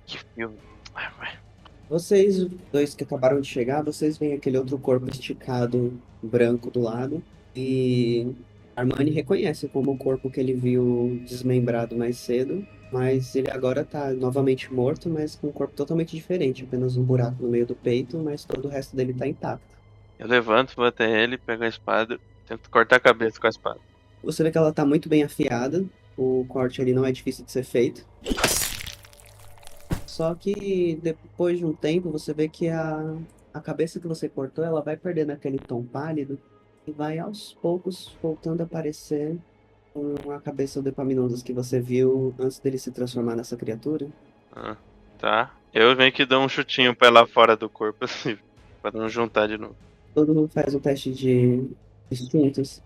Que filme. Vai. Vocês dois que acabaram de chegar, vocês veem aquele outro corpo esticado, branco do lado. E Armani reconhece como o corpo que ele viu desmembrado mais cedo. Mas ele agora tá novamente morto, mas com um corpo totalmente diferente. Apenas um buraco no meio do peito, mas todo o resto dele tá intacto. Eu levanto, vou até ele, pego a espada, tento cortar a cabeça com a espada. Você vê que ela tá muito bem afiada. O corte ali não é difícil de ser feito. Só que depois de um tempo você vê que a cabeça que você cortou, ela vai perdendo aquele tom pálido e vai aos poucos voltando a aparecer com a cabeça do Epaminondas que você viu antes dele se transformar nessa criatura. Tá. Eu meio que dou um chutinho pra ela fora do corpo, assim, pra não juntar de novo. Todo mundo faz um teste de instintos.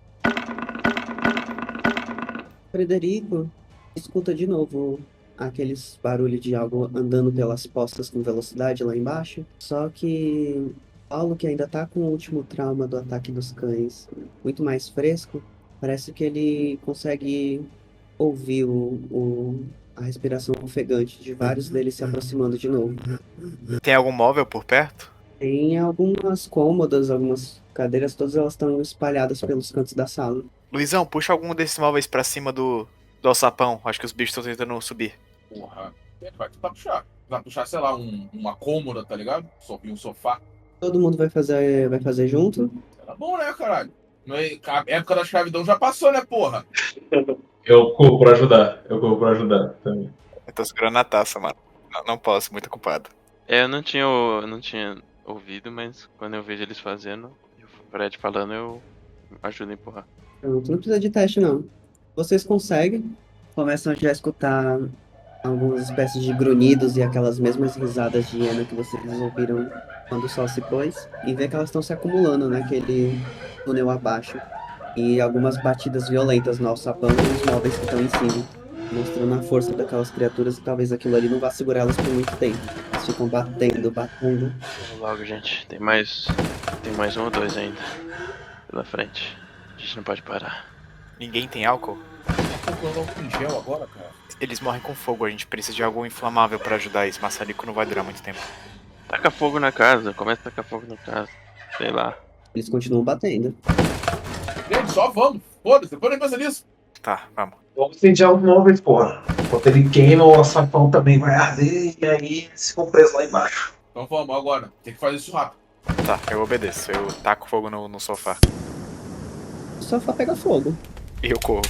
Frederico escuta de novo aqueles barulhos de algo andando pelas postas com velocidade lá embaixo. Só que Paulo, que ainda tá com o último trauma do ataque dos cães muito mais fresco, parece que ele consegue ouvir a respiração ofegante de vários deles se aproximando de novo. Tem algum móvel por perto? Tem algumas cômodas, algumas cadeiras, todas elas estão espalhadas pelos cantos da sala. Luizão, puxa algum desses móveis pra cima do alçapão. Acho que os bichos estão tentando subir. Porra, vai tentar puxar. Vai puxar, sei lá, uma cômoda, tá ligado? Um sofá. Todo mundo vai fazer junto. Era bom, né, caralho? A época da escravidão já passou, né, porra? Eu corro pra ajudar. Também. Eu tô segurando a taça, mano. Não posso, muito ocupado. Eu não tinha ouvido, mas quando eu vejo eles fazendo, o Fred falando, eu ajuda a empurrar. Pronto, não precisa de teste, não. Vocês conseguem, começam já a escutar algumas espécies de grunhidos e aquelas mesmas risadas de hiena que vocês ouviram quando o sol se pôs, e vê que elas estão se acumulando naquele túnel abaixo. E algumas batidas violentas no alçapão e nos móveis que estão em cima, mostrando a força daquelas criaturas e talvez aquilo ali não vá segurar elas por muito tempo. Eles ficam batendo, batendo. Vamos logo, gente. Tem mais um ou dois ainda pela frente. A gente não pode parar. Ninguém tem álcool? Tá procurando álcool em gel agora, cara. Eles morrem com fogo, a gente precisa de algo inflamável pra ajudar. Esse maçarico não vai durar muito tempo. Taca fogo na casa, começa a tacar fogo na casa. Sei lá. Eles continuam batendo. Gente, só vamos. Foda-se, depois nem pensa nisso. Tá, vamos. Vamos incendiar os móveis, porra. Enquanto ele queima, o alçapão também vai arder e aí eles ficam presos lá embaixo. Então vamos agora. Tem que fazer isso rápido. Tá, eu obedeço. Eu taco fogo no sofá. O sofá pega fogo. E eu corro.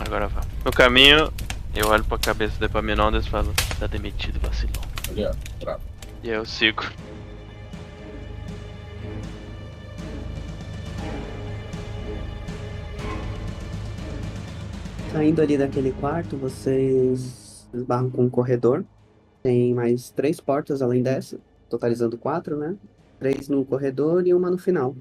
Agora vamos. No caminho, eu olho pra cabeça do Epaminondas e falo: tá demitido, vacilão. Ali, ó. Bravo. E aí eu sigo. Saindo ali daquele quarto, vocês esbarram com um corredor. Tem mais 3 portas além dessa, totalizando 4, né? 3 no corredor e uma no final.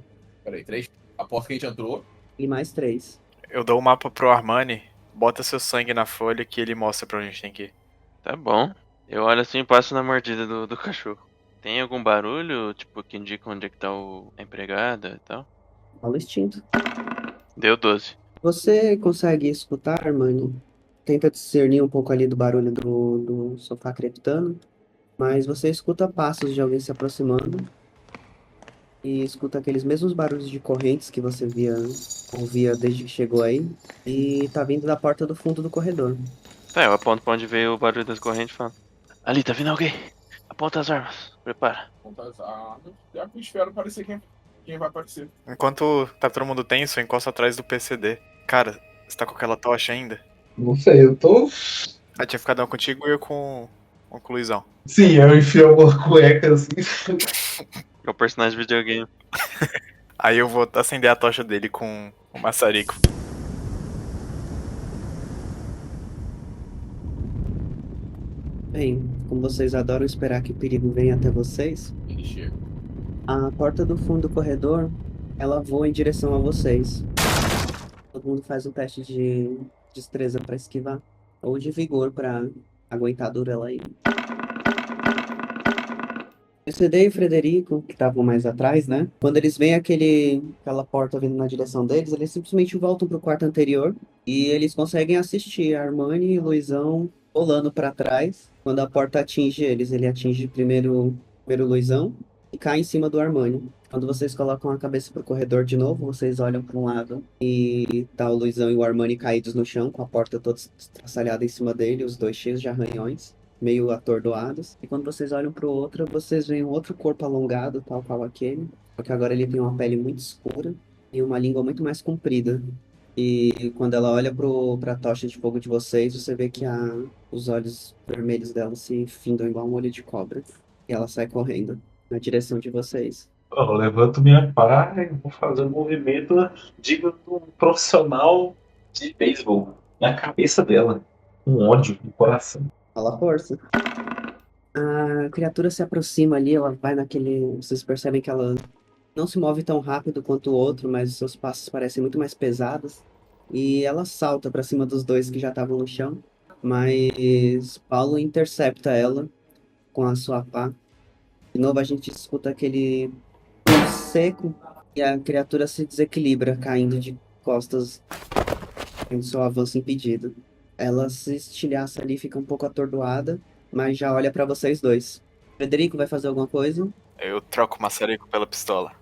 Peraí, 3. A porta que a gente entrou. E mais 3. Eu dou o mapa pro Armani, bota seu sangue na folha que ele mostra pra onde a gente tem que ir. Tá bom. Eu olho assim e passo na mordida do cachorro. Tem algum barulho, tipo, que indica onde é que tá a empregada e tal? Fala instinto. Deu 12. Você consegue escutar, Armani? Tenta discernir um pouco ali do barulho do sofá crepitando. Mas você escuta passos de alguém se aproximando. E escuta aqueles mesmos barulhos de correntes que você ouvia desde que chegou aí. E tá vindo da porta do fundo do corredor. Tá, eu aponto pra onde veio o barulho das correntes e falo: ali, tá vindo alguém. Aponta as armas. Prepara. Montar as armas. Já que eu espero aparecer quem vai aparecer. Enquanto tá todo mundo tenso, eu encosto atrás do PCD. Cara, você tá com aquela tocha ainda? Não sei, eu tô. Ah, tinha ficado um contigo e eu com o Luizão. Sim, eu enfio alguma cueca assim. É o personagem de videogame. Aí eu vou acender a tocha dele com o maçarico. Bem, como vocês adoram esperar que o perigo venha até vocês, Ele chega. a porta do fundo do corredor, ela voa em direção a vocês. Todo mundo faz um teste de destreza pra esquivar, ou de vigor pra aguentar a dura ela aí. O CD e o Frederico, que estavam mais atrás, né? Quando eles veem aquela porta vindo na direção deles, eles simplesmente voltam pro quarto anterior e eles conseguem assistir a Armani e o Luizão rolando pra trás. Quando a porta atinge eles, ele atinge primeiro o Luizão e cai em cima do Armani. Quando vocês colocam a cabeça pro corredor de novo, vocês olham para um lado e tá o Luizão e o Armani caídos no chão, com a porta toda estraçalhada em cima dele, os dois cheios de arranhões, meio atordoados. E quando vocês olham pro outro, vocês veem um outro corpo alongado, tal qual aquele, só que agora ele tem uma pele muito escura e uma língua muito mais comprida. E quando ela olha pra tocha de fogo de vocês, você vê que os olhos vermelhos dela se findam igual um olho de cobra. E ela sai correndo na direção de vocês. Eu levanto minha pá e vou fazer um movimento digno de um profissional de beisebol na cabeça dela. Um ódio no coração. Fala força. A criatura se aproxima ali, ela vai naquele. Vocês percebem que ela não se move tão rápido quanto o outro, mas os seus passos parecem muito mais pesados. E ela salta pra cima dos dois que já estavam no chão. Mas Paulo intercepta ela com a sua pá. De novo a gente escuta aquele pulso seco e a criatura se desequilibra, caindo de costas em seu avanço impedido. Ela se estilhaça ali, fica um pouco atordoada, mas já olha pra vocês dois. Frederico vai fazer alguma coisa? Eu troco o maçarico pela pistola.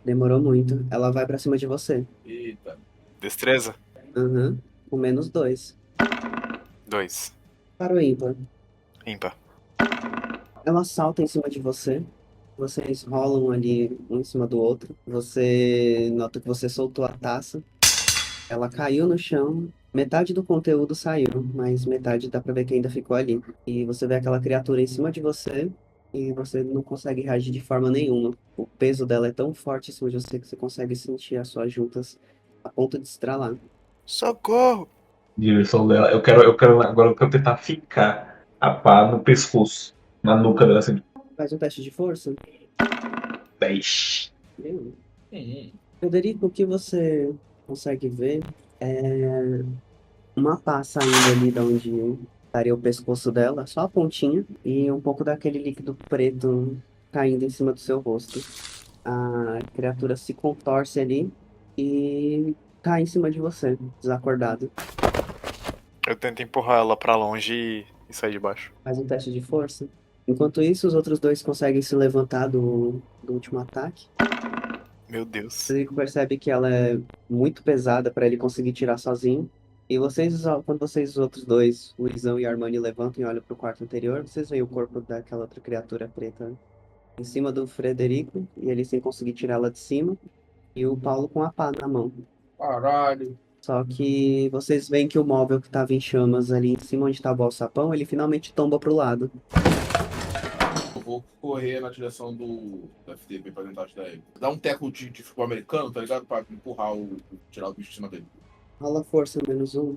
Demorou muito. Ela vai pra cima de você. Eita. Destreza? Aham. Com -2. 2. Para o ímpar. Ímpar. Ela salta em cima de você. Vocês rolam ali um em cima do outro. Você nota que você soltou a taça. Ela caiu no chão. Metade do conteúdo saiu, mas metade dá pra ver que ainda ficou ali. E você vê aquela criatura em cima de você e você não consegue reagir de forma nenhuma. O peso dela é tão forte em cima de você que você consegue sentir as suas juntas a ponto de estralar. Socorro! Direção dela. Agora eu quero tentar fincar a pá no pescoço, na nuca dela, assim, Faz um teste de força. 10. Nenhum. Hum, Frederico, o que você consegue ver é uma pá saindo ali de onde estaria o pescoço dela, só a pontinha, e um pouco daquele líquido preto caindo em cima do seu rosto. A criatura se contorce ali e cai em cima de você, desacordado. Eu tento empurrar ela pra longe e sair de baixo. Faz um teste de força. Enquanto isso, os outros dois conseguem se levantar do último ataque. Meu Deus. Frederico percebe que ela é muito pesada para ele conseguir tirar sozinho. E vocês, quando vocês, os outros dois, Luizão e Armani, levantam e olham para o quarto anterior, vocês veem o corpo daquela outra criatura preta em cima do Frederico, e ele sem conseguir tirá-la de cima, e o Paulo com a pá na mão. caralho. Só que vocês veem que o móvel que estava em chamas ali em cima onde estava o alçapão, ele finalmente tomba pro lado. Eu vou correr na direção do FDP pra tentar ajudar ele. Dá um teco de futebol americano, tá ligado? Pra empurrar tirar o bicho de cima dele. Rola força, -1.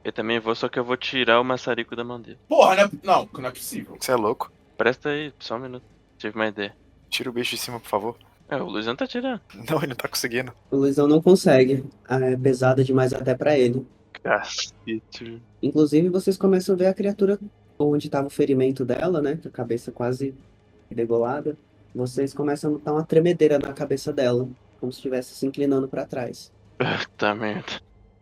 Eu também vou, só que eu vou tirar o maçarico da mão dele. Porra, não é possível. Você é louco? Presta aí, só um minuto. Tive uma ideia. Tira o bicho de cima, por favor. O Luizão tá tirando. Não, ele não tá conseguindo. O Luizão não consegue. É pesada demais até para ele. Cacete. Inclusive, vocês começam a ver a criatura onde estava o ferimento dela, né? Com a cabeça quase degolada. Vocês começam a notar uma tremedeira na cabeça dela, como se estivesse se inclinando para trás. Tá merda.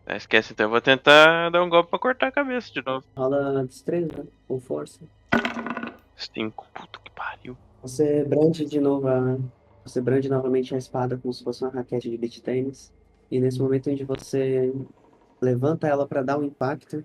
Esquece então, eu vou tentar dar um golpe pra cortar a cabeça de novo. Rola destreza ou força. 5, puta que pariu. Você brande de novo Você brande novamente a espada como se fosse uma raquete de beach tênis. E nesse momento onde você levanta ela para dar um impacto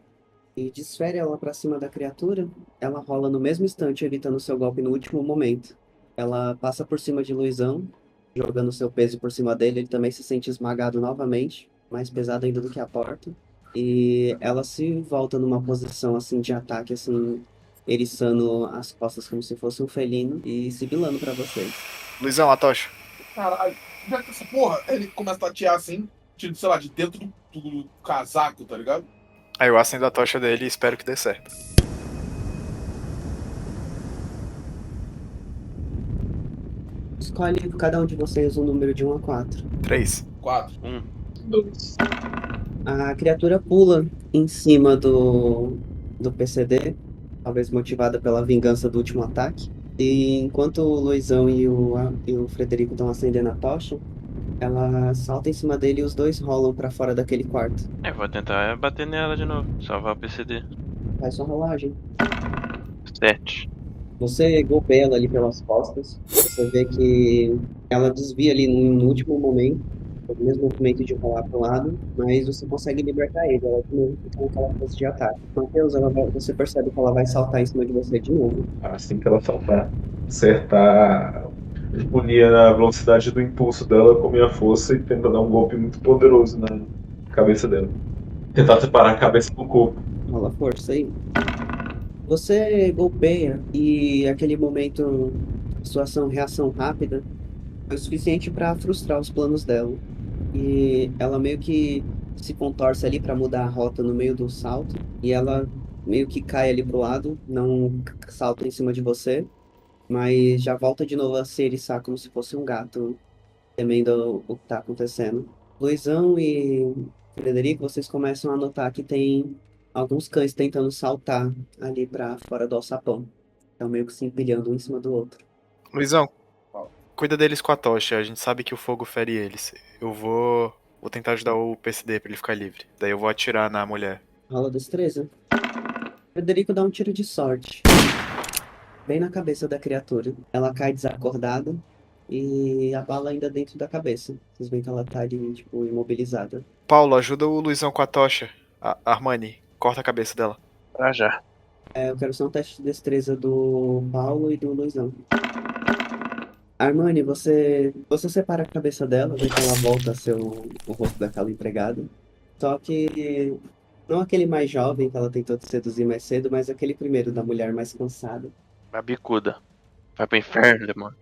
e desfere ela para cima da criatura, ela rola no mesmo instante, evitando seu golpe no último momento. Ela passa por cima de Luizão, jogando seu peso por cima dele. Ele também se sente esmagado novamente, mais pesado ainda do que a porta. E ela se volta numa posição assim de ataque, assim, eriçando as costas como se fosse um felino e sibilando para vocês. Luizão, a tocha. Caralho, já que essa porra, ele começa a tatear assim, tira, sei lá, de dentro do casaco, tá ligado? Aí eu acendo a tocha dele e espero que dê certo. Escolhe cada um de vocês um número de 1 a 4. 3. 4. 2. A criatura pula em cima do PCD, talvez motivada pela vingança do último ataque. E enquanto o Luizão e o Frederico estão acendendo a tocha, ela salta em cima dele e os dois rolam pra fora daquele quarto. Eu vou tentar bater nela de novo, salvar o PCD. Faz sua rolagem. 7. Você golpeia ela ali pelas costas. Você vê que ela desvia ali no último momento, no mesmo movimento de rolar pro lado, mas você consegue libertar ele. Ela de novo fica naquela pose de ataque. Matheus, você percebe que ela vai saltar em cima de você de novo. Assim que ela saltar, acertar, punir a velocidade do impulso dela com a minha força e tentar dar um golpe muito poderoso na cabeça dela. Tentar separar a cabeça do corpo. Rola força aí. Você golpeia e aquele momento, sua reação rápida, foi o suficiente para frustrar os planos dela. E ela meio que se contorce ali para mudar a rota no meio do salto. E ela meio que cai ali pro lado, não salta em cima de você, mas já volta de novo a se eriçar como se fosse um gato, temendo o que tá acontecendo. Luizão e Frederico, vocês começam a notar que tem alguns cães tentando saltar ali pra fora do alçapão. Estão meio que se empilhando um em cima do outro. Luizão, cuida deles com a tocha. A gente sabe que o fogo fere eles. Eu vou tentar ajudar o PCD pra ele ficar livre. Daí eu vou atirar na mulher. Rola destreza. Frederico dá um tiro de sorte. Bem na cabeça da criatura. Ela cai desacordada e a bala ainda dentro da cabeça. Vocês veem que ela tá ali, tipo, imobilizada. Paulo, ajuda o Luizão com a tocha. Armani, corta a cabeça dela. Pra já. Eu quero só um teste de destreza do Paulo e do Luizão. Armani, você separa a cabeça dela, vê que ela volta a ser o rosto daquela empregada. Só que não aquele mais jovem que ela tentou te seduzir mais cedo, mas aquele primeiro da mulher mais cansada. A bicuda. Vai pro inferno, mano.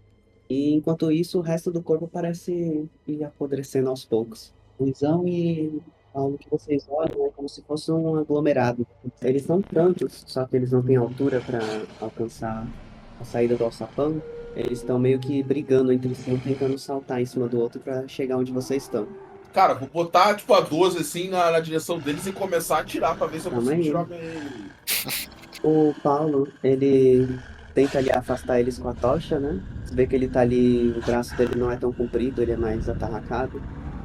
E enquanto isso, o resto do corpo parece ir apodrecendo aos poucos. Luizão e algo que vocês olham é como se fosse um aglomerado. Eles são tantos, só que eles não têm altura para alcançar a saída do alçapão. Eles estão meio que brigando entre si, um tentando saltar em cima do outro para chegar onde vocês estão. Cara, vou botar tipo a 12 assim na direção deles e começar a atirar pra ver se eu Calma consigo aí. tirar ele. O Paulo, ele tenta ali afastar eles com a tocha, né? Você vê que ele tá ali, o braço dele não é tão comprido, ele é mais atarracado.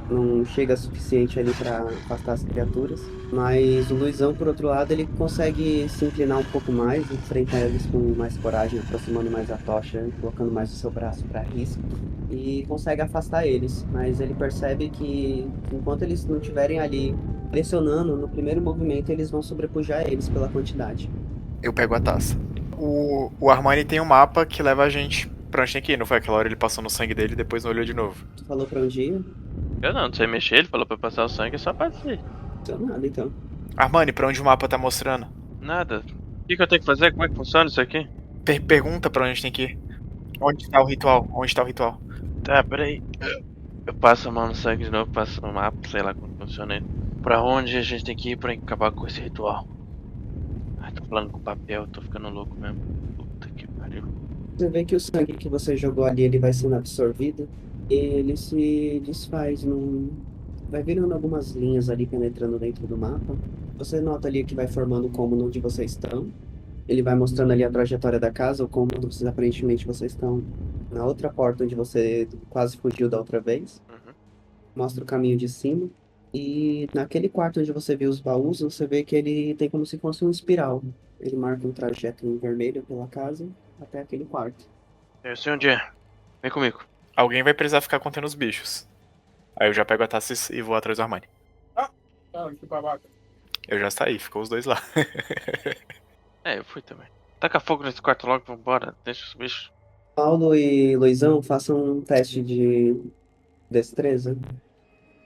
Não chega suficiente ali para afastar as criaturas. Mas o Luizão, por outro lado, ele consegue se inclinar um pouco mais, enfrentar eles com mais coragem, aproximando mais a tocha, colocando mais o seu braço para risco. E consegue afastar eles. Mas ele percebe que enquanto eles não estiverem ali pressionando, no primeiro movimento eles vão sobrepujar eles pela quantidade. Eu pego a taça. O Armani tem um mapa que leva a gente pra onde tem que ir, não foi? Aquela hora ele passou no sangue dele e depois não olhou de novo. Tu falou pra onde ia? Eu não sei mexer, ele falou pra passar o sangue, só passei. Então nada, então. Armani, pra onde o mapa tá mostrando? Nada. O que eu tenho que fazer? Como é que funciona isso aqui? Pergunta pra onde tem que ir. Onde tá o ritual? Onde tá o ritual? Tá, peraí. Eu passo a mão no sangue de novo, passo no mapa, sei lá como funciona ele. Pra onde a gente tem que ir pra acabar com esse ritual? Ai, tô falando com papel, tô ficando louco mesmo. Puta que pariu. Você vê que o sangue que você jogou ali, ele vai sendo absorvido. E ele se desfaz num... Vai virando algumas linhas ali penetrando dentro do mapa. Você nota ali que vai formando o cômodo onde vocês estão. Ele vai mostrando ali a trajetória da casa, o cômodo, vocês aparentemente vocês estão na outra porta onde você quase fugiu da outra vez. Uhum. Mostra o caminho de cima. E naquele quarto onde você viu os baús, você vê que ele tem como se fosse um espiral. Ele marca um trajeto em vermelho pela casa até aquele quarto. Eu sei onde é. Vem comigo. Alguém vai precisar ficar contendo os bichos. Aí eu já pego a taça e vou atrás do Armani. Cara, que babaca. Eu já saí, ficou os dois lá. É, eu fui também. Taca fogo nesse quarto logo, vambora. Deixa os bichos. Paulo e Luizão, façam um teste de destreza.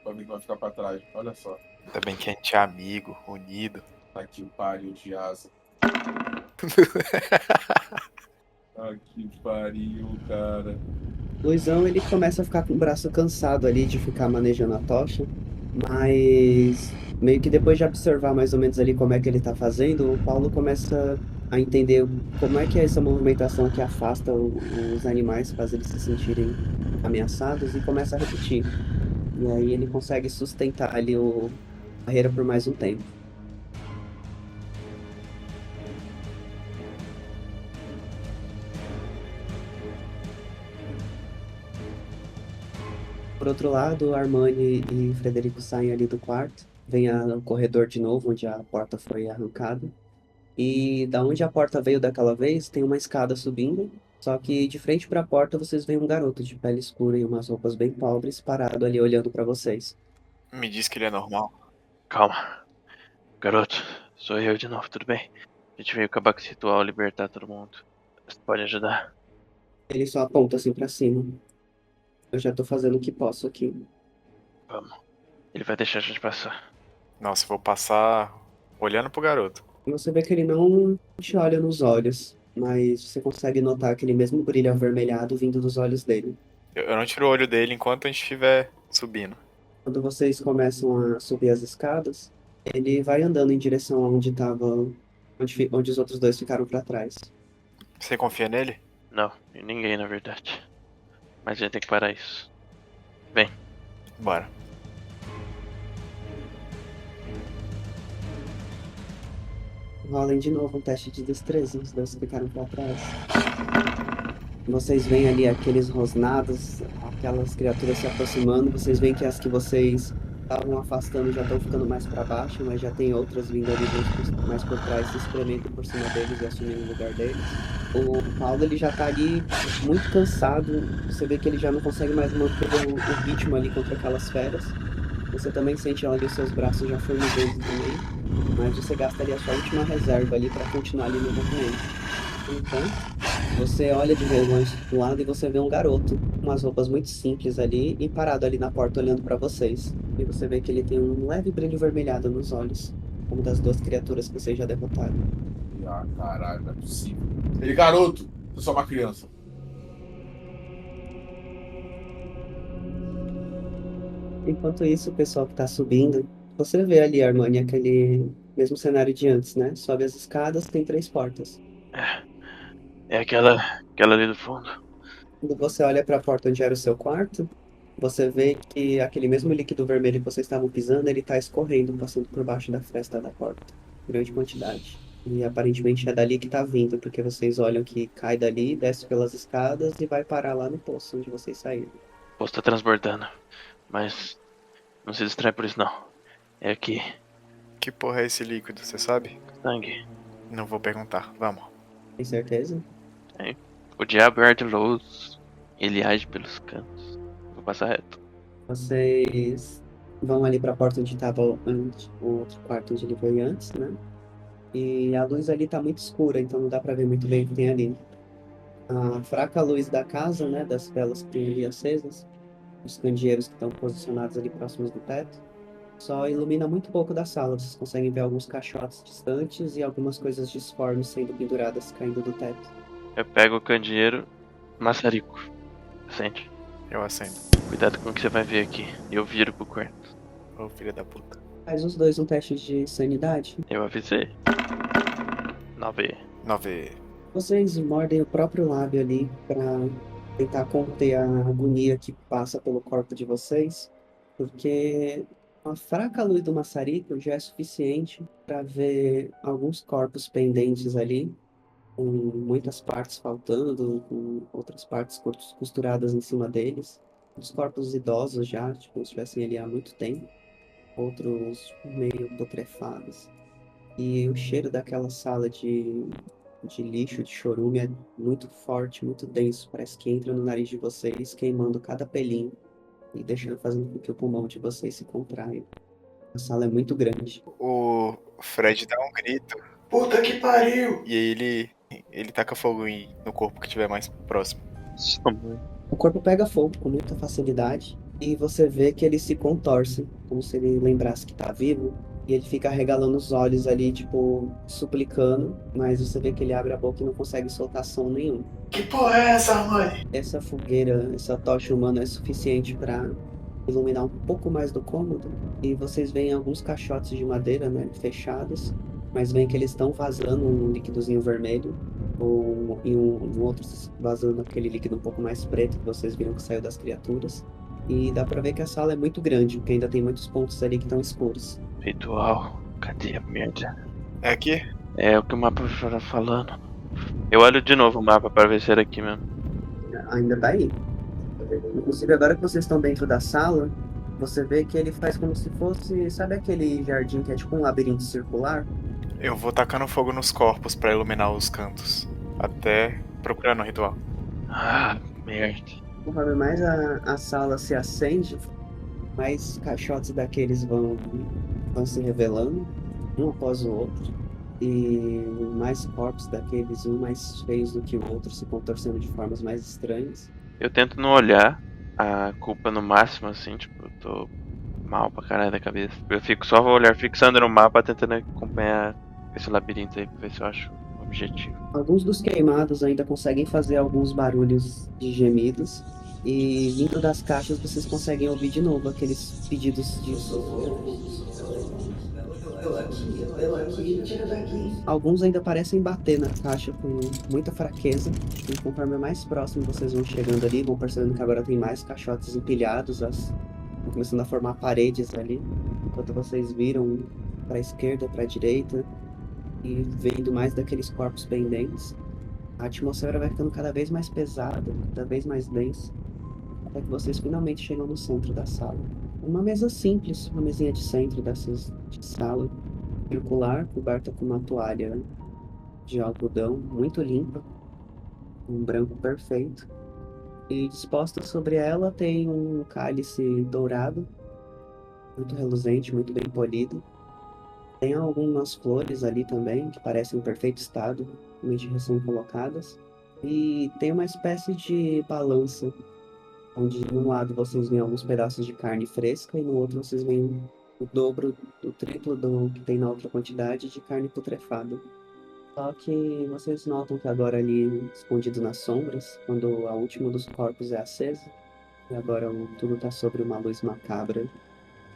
Pra mim que vai ficar pra trás. Olha só. Ainda bem que a gente é amigo, unido. Tá aqui o pariu de asa. Tá que pariu, cara. Luizão, ele começa a ficar com o braço cansado ali de ficar manejando a tocha, mas meio que depois de observar mais ou menos ali como é que ele tá fazendo, o Paulo começa a entender como é que é essa movimentação que afasta os animais, faz eles se sentirem ameaçados e começa a repetir. E aí ele consegue sustentar ali a barreira por mais um tempo. Por outro lado, Armani e Frederico saem ali do quarto, vem ao corredor de novo, onde a porta foi arrancada. E da onde a porta veio daquela vez, tem uma escada subindo. Só que de frente para a porta vocês veem um garoto de pele escura e umas roupas bem pobres parado ali olhando para vocês. Me diz que ele é normal. Calma. Garoto, sou eu de novo, tudo bem? A gente veio acabar com esse ritual, libertar todo mundo. Você pode ajudar? Ele só aponta assim para cima. Eu já tô fazendo o que posso aqui. Vamos. Ele vai deixar a gente passar. Nossa, vou passar olhando pro garoto. E você vê que ele não te olha nos olhos, mas você consegue notar aquele mesmo brilho avermelhado vindo dos olhos dele. Eu não tiro o olho dele enquanto a gente estiver subindo. Quando vocês começam a subir as escadas, ele vai andando em direção aonde tava, onde os outros dois ficaram para trás. Você confia nele? Não, em ninguém na verdade. Mas a gente tem que parar isso. Vem. Bora. Rolem de novo um teste de destreza, os dois ficaram para trás. Vocês veem ali aqueles rosnados, aquelas criaturas se aproximando. Vocês veem que as que vocês estavam afastando já estão ficando mais para baixo, mas já tem outras vindo ali mais por trás, se espremendo por cima deles e assumindo o lugar deles. O Paulo, ele já tá ali muito cansado. Você vê que ele já não consegue mais manter o ritmo ali contra aquelas feras. Você também sente ali os seus braços já formigando também, mas você gasta ali a sua última reserva ali para continuar ali no movimento. Então, você olha de longe do lado e você vê um garoto com umas roupas muito simples ali e parado ali na porta olhando para vocês. E você vê que ele tem um leve brilho vermelhado nos olhos, como das duas criaturas que vocês já derrotaram. Ah, caralho, não é possível. Ele, garoto, você é só uma criança. Enquanto isso, o pessoal que tá subindo, você vê ali, Armani, aquele mesmo cenário de antes, né? Sobe as escadas, tem 3 portas. É aquela ali do fundo. Quando você olha para a porta onde era o seu quarto, você vê que aquele mesmo líquido vermelho que vocês estavam pisando, ele tá escorrendo, passando por baixo da fresta da porta. Grande quantidade. E aparentemente é dali que tá vindo, porque vocês olham que cai dali, desce pelas escadas e vai parar lá no poço onde vocês saíram. O poço tá transbordando. Mas não se distrai por isso não. É aqui. Que porra é esse líquido, você sabe? Sangue. Não vou perguntar, vamos. Tem certeza? O diabo é ardiloso. Ele age pelos cantos. Vou passar reto. Vocês vão ali para a porta onde estava o outro quarto onde ele foi antes, né? E a luz ali tá muito escura, então não dá para ver muito bem o que tem ali. A fraca luz da casa, né, das velas que tem ali acesas, os candeeiros que estão posicionados ali próximos do teto, só ilumina muito pouco da sala. Vocês conseguem ver alguns caixotes distantes e algumas coisas disformes sendo penduradas caindo do teto. Eu pego o candeeiro. Maçarico. Sente. Eu acendo. Cuidado com o que você vai ver aqui. Eu viro pro quarto. Ô, filha da puta. Faz os dois um teste de sanidade. Eu avisei. 9. 9. Vocês mordem o próprio lábio ali para tentar conter a agonia que passa pelo corpo de vocês, porque a fraca luz do maçarico já é suficiente para ver alguns corpos pendentes ali, com muitas partes faltando, com outras partes costuradas em cima deles. Os corpos idosos já, tipo, estivessem ali há muito tempo, outros meio putrefados. E o cheiro daquela sala de lixo, de chorume, é muito forte, muito denso. Parece que entra no nariz de vocês, queimando cada pelinho e deixando, fazendo com que o pulmão de vocês se contraia. A sala é muito grande. O Fred dá um grito. Puta que pariu! E aí ele taca fogo no corpo que estiver mais próximo. O corpo pega fogo com muita facilidade e você vê que ele se contorce, como se ele lembrasse que tá vivo. E ele fica arregalando os olhos ali, tipo, suplicando, mas você vê que ele abre a boca e não consegue soltar som nenhum. Que porra é essa, mãe? Essa fogueira, essa tocha humana é suficiente para iluminar um pouco mais do cômodo e vocês veem alguns caixotes de madeira, né, fechados, mas veem que eles estão vazando um líquidozinho vermelho ou em um outro vazando aquele líquido um pouco mais preto que vocês viram que saiu das criaturas. E dá pra ver que a sala é muito grande, porque ainda tem muitos pontos ali que estão escuros. Ritual. Cadê a merda? É aqui? É o que o mapa tá falando. Eu olho de novo o mapa pra ver se era aqui mesmo. Ainda tá aí. Inclusive, agora que vocês estão dentro da sala, você vê que ele faz como se fosse, sabe aquele jardim que é tipo um labirinto circular? Eu vou tacando fogo nos corpos pra iluminar os cantos. Até procurar no ritual. Ah, merda. Conforme mais a sala se acende, mais caixotes daqueles vão se revelando, um após o outro, e mais corpos daqueles, um mais feios do que o outro, se contorcendo de formas mais estranhas. Eu tento não olhar a culpa no máximo, assim, tipo, eu tô mal pra caralho da cabeça. Eu fico só vou olhar fixando no mapa, tentando acompanhar esse labirinto aí pra ver se eu acho o objetivo. Alguns dos queimados ainda conseguem fazer alguns barulhos de gemidos. E vindo das caixas vocês conseguem ouvir de novo aqueles pedidos de socorro. Alguns ainda parecem bater na caixa com muita fraqueza. E conforme mais próximo vocês vão chegando ali, vão percebendo que agora tem mais caixotes empilhados, vão começando a formar paredes ali. Enquanto vocês viram para a esquerda, para a direita, e vendo mais daqueles corpos pendentes, a atmosfera vai ficando cada vez mais pesada, cada vez mais densa, até que vocês finalmente chegam no centro da sala. Uma mesa simples, uma mesinha de centro dessas de sala, circular, coberta com uma toalha de algodão muito limpa, um branco perfeito. E disposta sobre ela tem um cálice dourado, muito reluzente, muito bem polido. Tem algumas flores ali também, que parecem em perfeito estado, realmente recém-colocadas. E tem uma espécie de balança, onde num lado vocês veem alguns pedaços de carne fresca e no outro vocês veem o dobro, o triplo do que tem na outra quantidade de carne putrefada. Só que vocês notam que agora ali, escondido nas sombras, quando a última dos corpos é acesa, E agora tudo tá sobre uma luz macabra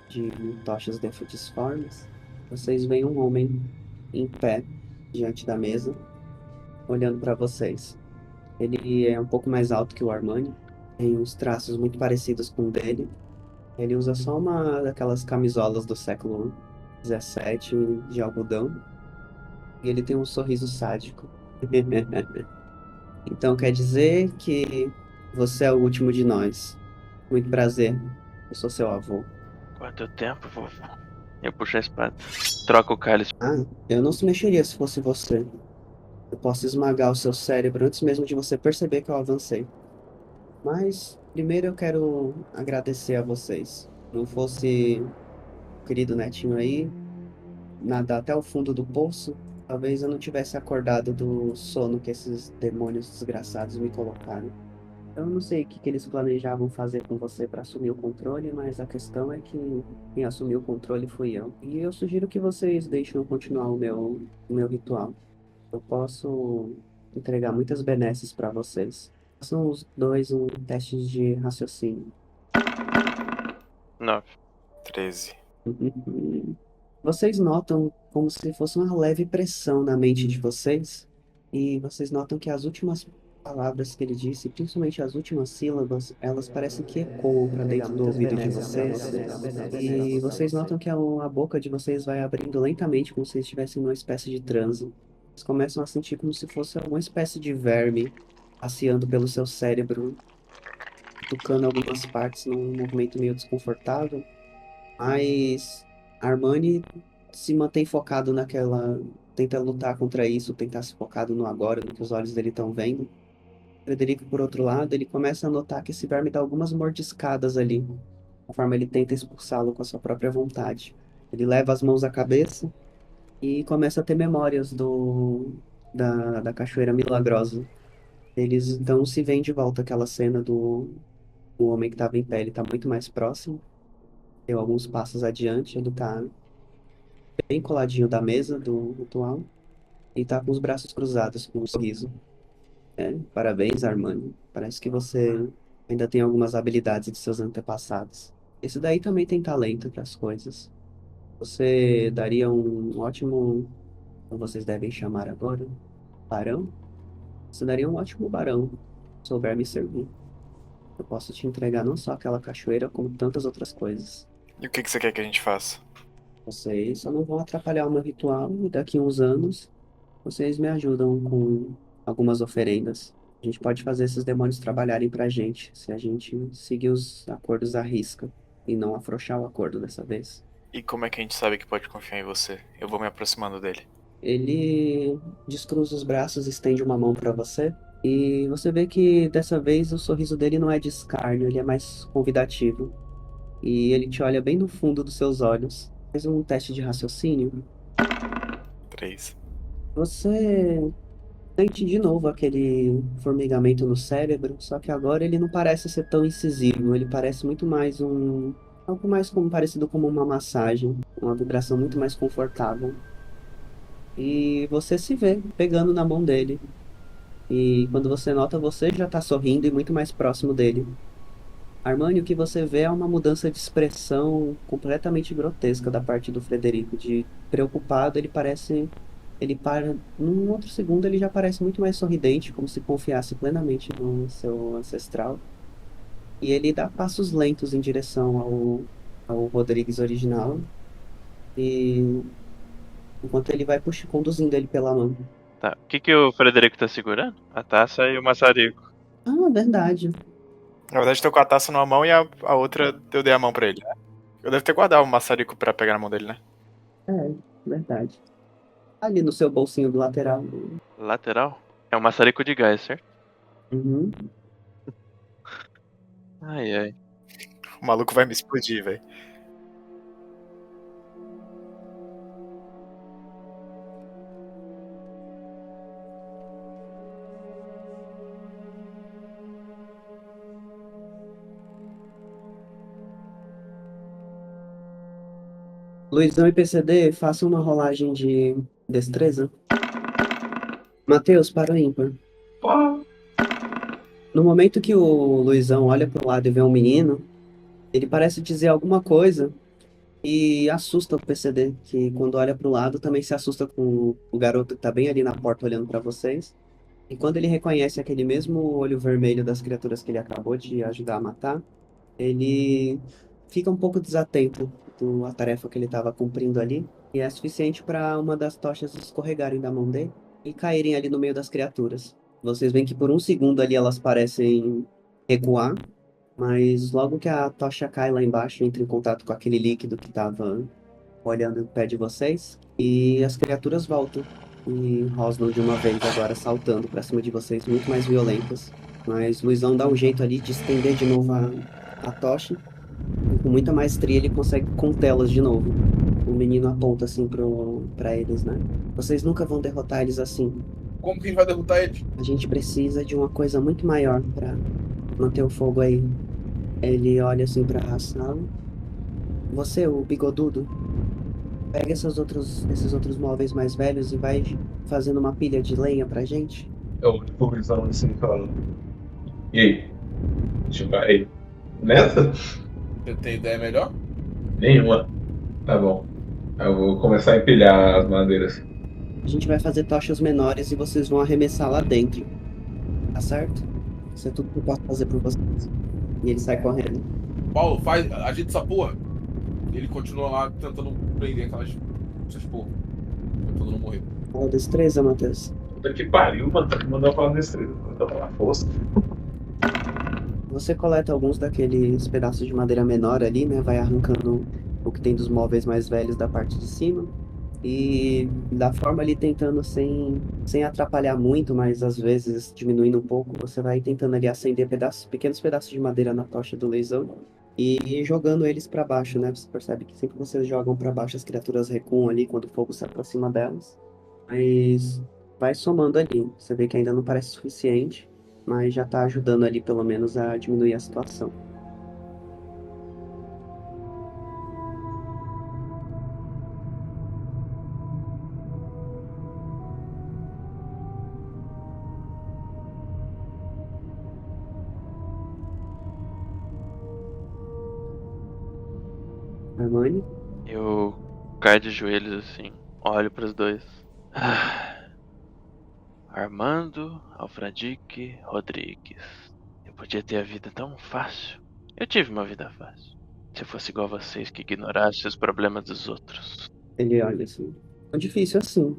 de tochas disformes. Vocês veem um homem em pé diante da mesa, olhando para vocês. Ele é um pouco mais alto que o Armani, tem uns traços muito parecidos com o dele. Ele usa só uma daquelas camisolas do século XVII de algodão. E ele tem um sorriso sádico. Então quer dizer que você é o último de nós. Muito prazer. Eu sou seu avô. Quanto tempo, vovô? Eu puxo a espada. Troca o cálice. Ah, eu não se mexeria se fosse você. Eu posso esmagar o seu cérebro antes mesmo de você perceber que eu avancei. Mas primeiro eu quero agradecer a vocês. Não fosse o querido netinho aí, nadar até o fundo do poço, talvez eu não tivesse acordado do sono que esses demônios desgraçados me colocaram. Eu não sei o que eles planejavam fazer com você para assumir o controle, mas a questão é que quem assumiu o controle fui eu. E eu sugiro que vocês deixem eu continuar o meu ritual. Eu posso entregar muitas benesses para vocês. São os dois um teste de raciocínio. 9. 13. Vocês notam como se fosse uma leve pressão na mente de vocês, e vocês notam que as últimas palavras que ele disse, principalmente as últimas sílabas, elas parecem que ecoam para dentro do ouvido de vocês, e vocês notam que a boca de vocês vai abrindo lentamente, como se vocês estivessem numa espécie de transe. Vocês começam a sentir como se fosse alguma espécie de verme passeando pelo seu cérebro, tocando algumas partes num movimento meio desconfortável. Mas Armani se mantém focado naquela. Tenta lutar contra isso, tentar se focado no agora, no que os olhos dele estão vendo. Frederico, por outro lado, ele começa a notar que esse verme dá algumas mordiscadas ali, conforme ele tenta expulsá-lo com a sua própria vontade. Ele leva as mãos à cabeça e começa a ter memórias da Cachoeira Milagrosa. Eles então se veem de volta aquela cena do homem que estava em pé, ele está muito mais próximo. Deu alguns passos adiante, ele tá bem coladinho da mesa do ritual e tá com os braços cruzados, com um sorriso. Parabéns, Armani. Parece que você ainda tem algumas habilidades de seus antepassados. Esse daí também tem talento para as coisas. Você daria um ótimo, como vocês devem chamar agora, barão? Você daria um ótimo barão, se souber me servir. Eu posso te entregar não só aquela cachoeira, como tantas outras coisas. E o que você quer que a gente faça? Vocês só não vão atrapalhar o meu ritual e daqui a uns anos vocês me ajudam com algumas oferendas. A gente pode fazer esses demônios trabalharem pra gente, se a gente seguir os acordos à risca e não afrouxar o acordo dessa vez. E como é que a gente sabe que pode confiar em você? Eu vou me aproximando dele. Ele descruza os braços, estende uma mão pra você e você vê que dessa vez o sorriso dele não é de escárnio, ele é mais convidativo. E ele te olha bem no fundo dos seus olhos. Faz um teste de raciocínio. 3. Você sente de novo aquele formigamento no cérebro, só que agora ele não parece ser tão incisivo, ele parece muito mais algo mais como parecido como uma massagem, uma vibração muito mais confortável. E você se vê pegando na mão dele. E quando você nota, você já tá sorrindo e muito mais próximo dele. Armani, o que você vê é uma mudança de expressão completamente grotesca da parte do Frederico. De preocupado, ele parece. Ele para. Num outro segundo, ele já parece muito mais sorridente, como se confiasse plenamente no seu ancestral. E ele dá passos lentos em direção ao Rodrigues original. E enquanto ele vai conduzindo ele pela mão. Tá. O que o Frederico tá segurando? A taça e o maçarico. Ah, verdade. Na verdade, eu tô com a taça numa mão e a outra eu dei a mão pra ele. Eu devo ter guardado o maçarico pra pegar na mão dele, né? É, verdade. Ali no seu bolsinho do lateral. Lateral? É um maçarico de gás, certo? Uhum. Ai, ai. O maluco vai me explodir, velho. Luizão e PCD, faça uma rolagem de destreza. Matheus, para o ímpar. Pô, No momento que o Luizão olha pro lado e vê um menino, ele parece dizer alguma coisa e assusta o PCD, que quando olha pro lado também se assusta com o garoto que tá bem ali na porta olhando pra vocês. E quando ele reconhece aquele mesmo olho vermelho das criaturas que ele acabou de ajudar a matar, ele fica um pouco desatento à tarefa que ele estava cumprindo ali, e é suficiente para uma das tochas escorregarem da mão dele e caírem ali no meio das criaturas. Vocês veem que por um segundo ali elas parecem recuar, mas logo que a tocha cai lá embaixo, entra em contato com aquele líquido que estava olhando o pé de vocês, e as criaturas voltam e rosnam de uma vez agora, saltando para cima de vocês, muito mais violentas. Mas Luizão dá um jeito ali de estender de novo a tocha, e com muita maestria ele consegue contê-las de novo. O menino aponta assim pra eles, né? Vocês nunca vão derrotar eles assim. Como que a gente vai derrotar eles? A gente precisa de uma coisa muito maior para manter o fogo aí. Ele olha assim pra sala. Você, o bigodudo, pega esses outros móveis mais velhos e vai fazendo uma pilha de lenha pra gente. Eu tô pensando assim, falando. E aí? A gente vai nessa? Você tem ideia melhor? Nenhuma. Tá bom. Eu vou começar a empilhar as madeiras. A gente vai fazer tochas menores e vocês vão arremessar lá dentro. Tá certo? Isso é tudo que eu posso fazer por vocês. E ele sai correndo. Paulo, faz, agita essa porra. Ele continua lá tentando prender essas porra. Tentando não morrer. Fala destreza, Matheus. Puta que pariu, mano. Tá me mandando falar destreza. Tá falar força. Você coleta alguns daqueles pedaços de madeira menor ali, né? Vai arrancando o que tem dos móveis mais velhos da parte de cima. E da forma ali tentando sem atrapalhar muito, mas às vezes diminuindo um pouco, você vai tentando ali acender pequenos pedaços de madeira na tocha do leizão e jogando eles para baixo, né? Você percebe que sempre que vocês jogam para baixo, as criaturas recuam ali quando o fogo se aproxima delas. Mas vai somando ali. Você vê que ainda não parece suficiente, mas já tá ajudando ali pelo menos a diminuir a situação. Hermione? Eu caio de joelhos assim, olho pros dois. Armando Alfradique Rodrigues. Eu podia ter a vida tão fácil. Eu tive uma vida fácil. Se eu fosse igual a vocês que ignorassem os problemas dos outros. Ele olha assim. É difícil assim.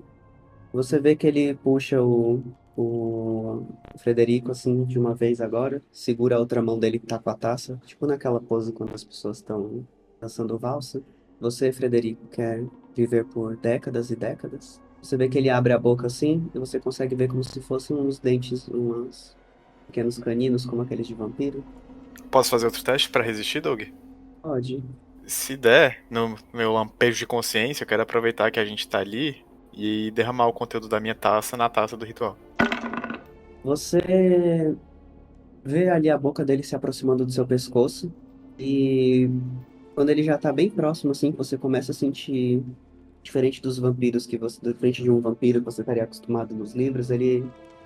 Você vê que ele puxa o Frederico assim de uma vez agora, segura a outra mão dele que tá com a taça, tipo naquela pose quando as pessoas estão dançando valsa. Você, Frederico, quer viver por décadas e décadas? Você vê que ele abre a boca assim e você consegue ver como se fossem uns dentes, uns pequenos caninos como aqueles de vampiro. Posso fazer outro teste pra resistir, Doug? Pode. Se der, no meu lampejo de consciência, eu quero aproveitar que a gente tá ali e derramar o conteúdo da minha taça na taça do ritual. Você vê ali a boca dele se aproximando do seu pescoço e quando ele já tá bem próximo, assim, você começa a sentir, diferente dos vampiros diferente de um vampiro que você estaria acostumado nos livros, ele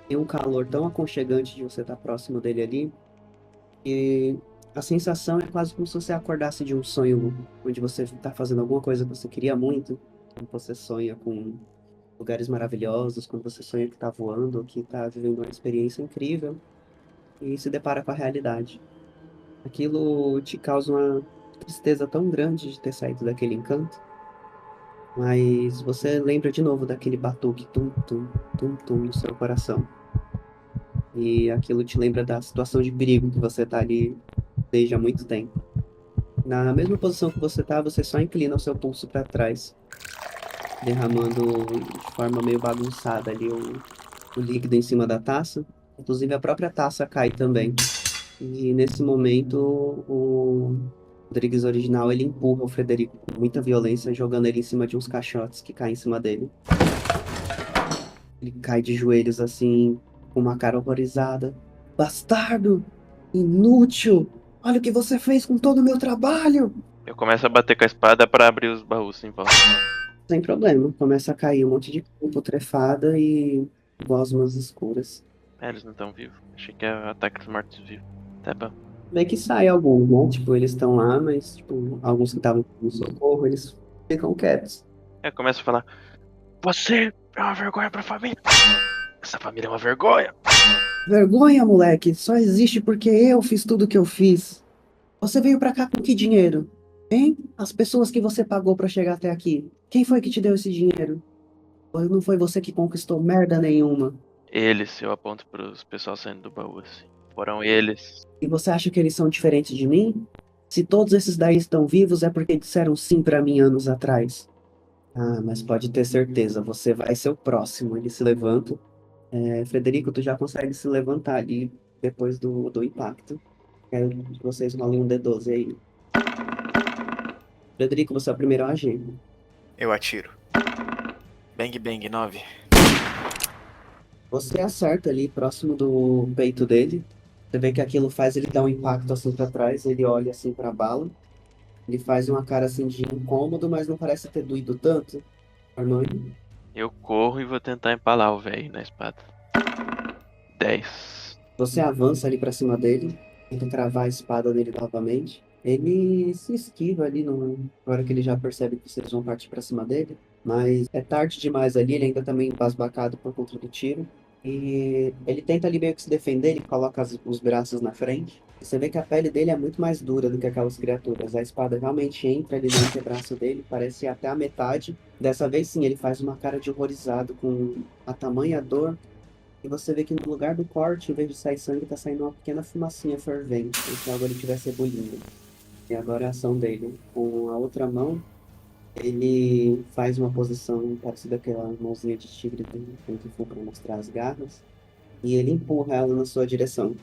tem um calor tão aconchegante de você estar próximo dele ali, e a sensação é quase como se você acordasse de um sonho onde você tá fazendo alguma coisa que você queria muito, quando você sonha com lugares maravilhosos, quando você sonha que tá voando, que tá vivendo uma experiência incrível, e se depara com a realidade. Aquilo te causa uma tristeza tão grande de ter saído daquele encanto, mas você lembra de novo daquele batuque tum-tum, tum-tum no seu coração. E aquilo te lembra da situação de perigo que você tá ali desde há muito tempo. Na mesma posição que você tá, você só inclina o seu pulso para trás, derramando de forma meio bagunçada ali o líquido em cima da taça. Inclusive a própria taça cai também. E nesse momento, o Rodrigues original, ele empurra o Frederico com muita violência, jogando ele em cima de uns caixotes que caem em cima dele. Ele cai de joelhos assim, com uma cara horrorizada. Bastardo! Inútil! Olha o que você fez com todo o meu trabalho! Eu começo a bater com a espada pra abrir os baús em volta. Sem problema, começa a cair um monte de coisa putrefada e gosmas escuras. Eles não estão vivos. Achei que era ataque dos mortos-vivos. Tá bom. Vê que sai alguns, né? Tipo, eles estão lá, mas, tipo, alguns que estavam no socorro, eles ficam quietos. Eu começo a falar: Você é uma vergonha pra família. Essa família é uma vergonha. Vergonha, moleque, só existe porque eu fiz tudo o que eu fiz. Você veio pra cá com que dinheiro? Hein? As pessoas que você pagou pra chegar até aqui. Quem foi que te deu esse dinheiro? Ou não foi você que conquistou merda nenhuma? Eles, eu aponto pros pessoal saindo do baú assim. Foram eles. E você acha que eles são diferentes de mim? Se todos esses daí estão vivos é porque disseram sim pra mim anos atrás. Ah, mas pode ter certeza, você vai ser o próximo. Ele se levanta. Frederico, tu já consegue se levantar ali depois do impacto. Quero que vocês rolem um D12 aí. Frederico, você é o primeiro a agir. Eu atiro. Bang bang 9. Você acerta ali próximo do peito dele. Você vê que aquilo faz ele dar um impacto assim pra trás. Ele olha assim pra bala. Ele faz uma cara assim de incômodo, mas não parece ter doído tanto. Armando, Eu corro e vou tentar empalar o velho na espada. 10. você avança ali pra cima dele. Tenta cravar a espada nele novamente. Ele se esquiva ali na hora que ele já percebe que vocês vão partir pra cima dele. Mas é tarde demais ali, ele ainda tá meio embasbacado por conta do tiro. E ele tenta ali meio que se defender, ele coloca os braços na frente. E você vê que a pele dele é muito mais dura do que aquelas criaturas. A espada realmente entra ali no antebraço dele, parece até a metade. Dessa vez sim, ele faz uma cara de horrorizado com a tamanha dor. E você vê que no lugar do corte, em vez de sair sangue, tá saindo uma pequena fumacinha fervente, como se algo ali estivesse ebulindo. E agora é a ação dele. Com a outra mão, ele faz uma posição parecida com aquela mãozinha de tigre do Kung Fu para mostrar as garras. E ele empurra ela na sua direção.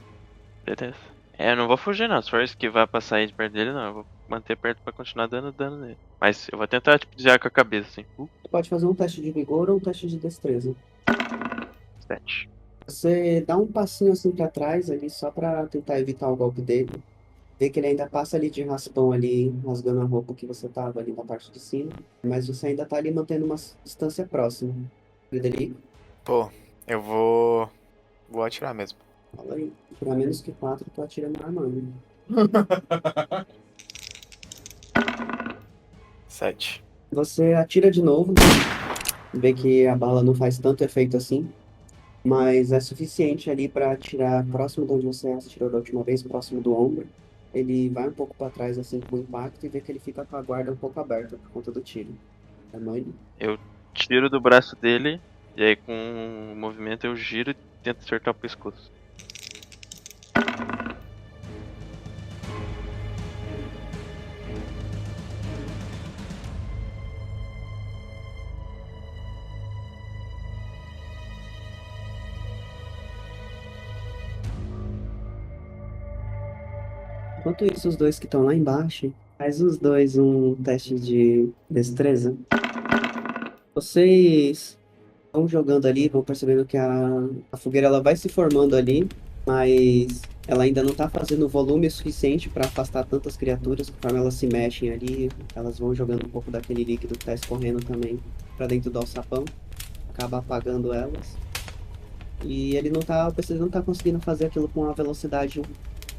Beleza. Eu não vou fugir não. Se for esquivar pra sair de perto dele, não. Eu vou manter perto pra continuar dando dano nele. Mas eu vou tentar, tipo, desviar com a cabeça, assim. Você pode fazer um teste de vigor ou um teste de destreza. 7. Você dá um passinho assim para trás ali, só para tentar evitar o golpe dele. Vê que ele ainda passa ali de raspão ali, rasgando a roupa que você tava ali na parte de cima. Mas você ainda tá ali mantendo uma distância próxima. Frederico, Pô, eu vou. Vou atirar mesmo. fala aí. Pra menos que 4, tu atira no Armando. 7. Você atira de novo, vê que a bala não faz tanto efeito assim, mas é suficiente ali para atirar próximo de onde você atirou da última vez, próximo do ombro. Ele vai um pouco para trás assim com o impacto e vê que ele fica com a guarda um pouco aberta por conta do tiro. Armando, Eu tiro do braço dele. E aí com o movimento eu giro e tento acertar o pescoço. enquanto isso, os dois que estão lá embaixo, faz os dois um teste de destreza. Vocês vão jogando ali, vão percebendo que a fogueira ela vai se formando ali, mas ela ainda não está fazendo volume suficiente para afastar tantas criaturas. Conforme elas se mexem ali, elas vão jogando um pouco daquele líquido que está escorrendo também para dentro do alçapão, acaba apagando elas. E ele não tá, você não tá conseguindo fazer aquilo com a velocidade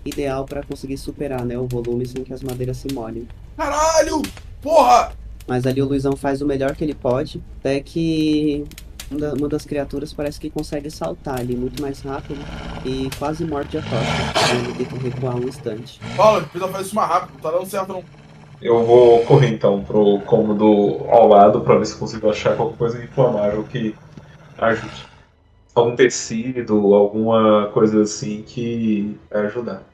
ideal para conseguir superar, né, o volume sem que as madeiras se molhem. Caralho! Porra! Mas ali o Luizão faz o melhor que ele pode, até que uma das criaturas parece que consegue saltar ali muito mais rápido e quase morde a tocha. Ele tenta recuar um instante. Fala, precisa fazer isso mais rápido, não tá dando certo não. Eu vou correr então pro cômodo ao lado pra ver se consigo achar qualquer coisa inflamável que ajude. Algum tecido, alguma coisa assim que vai ajudar.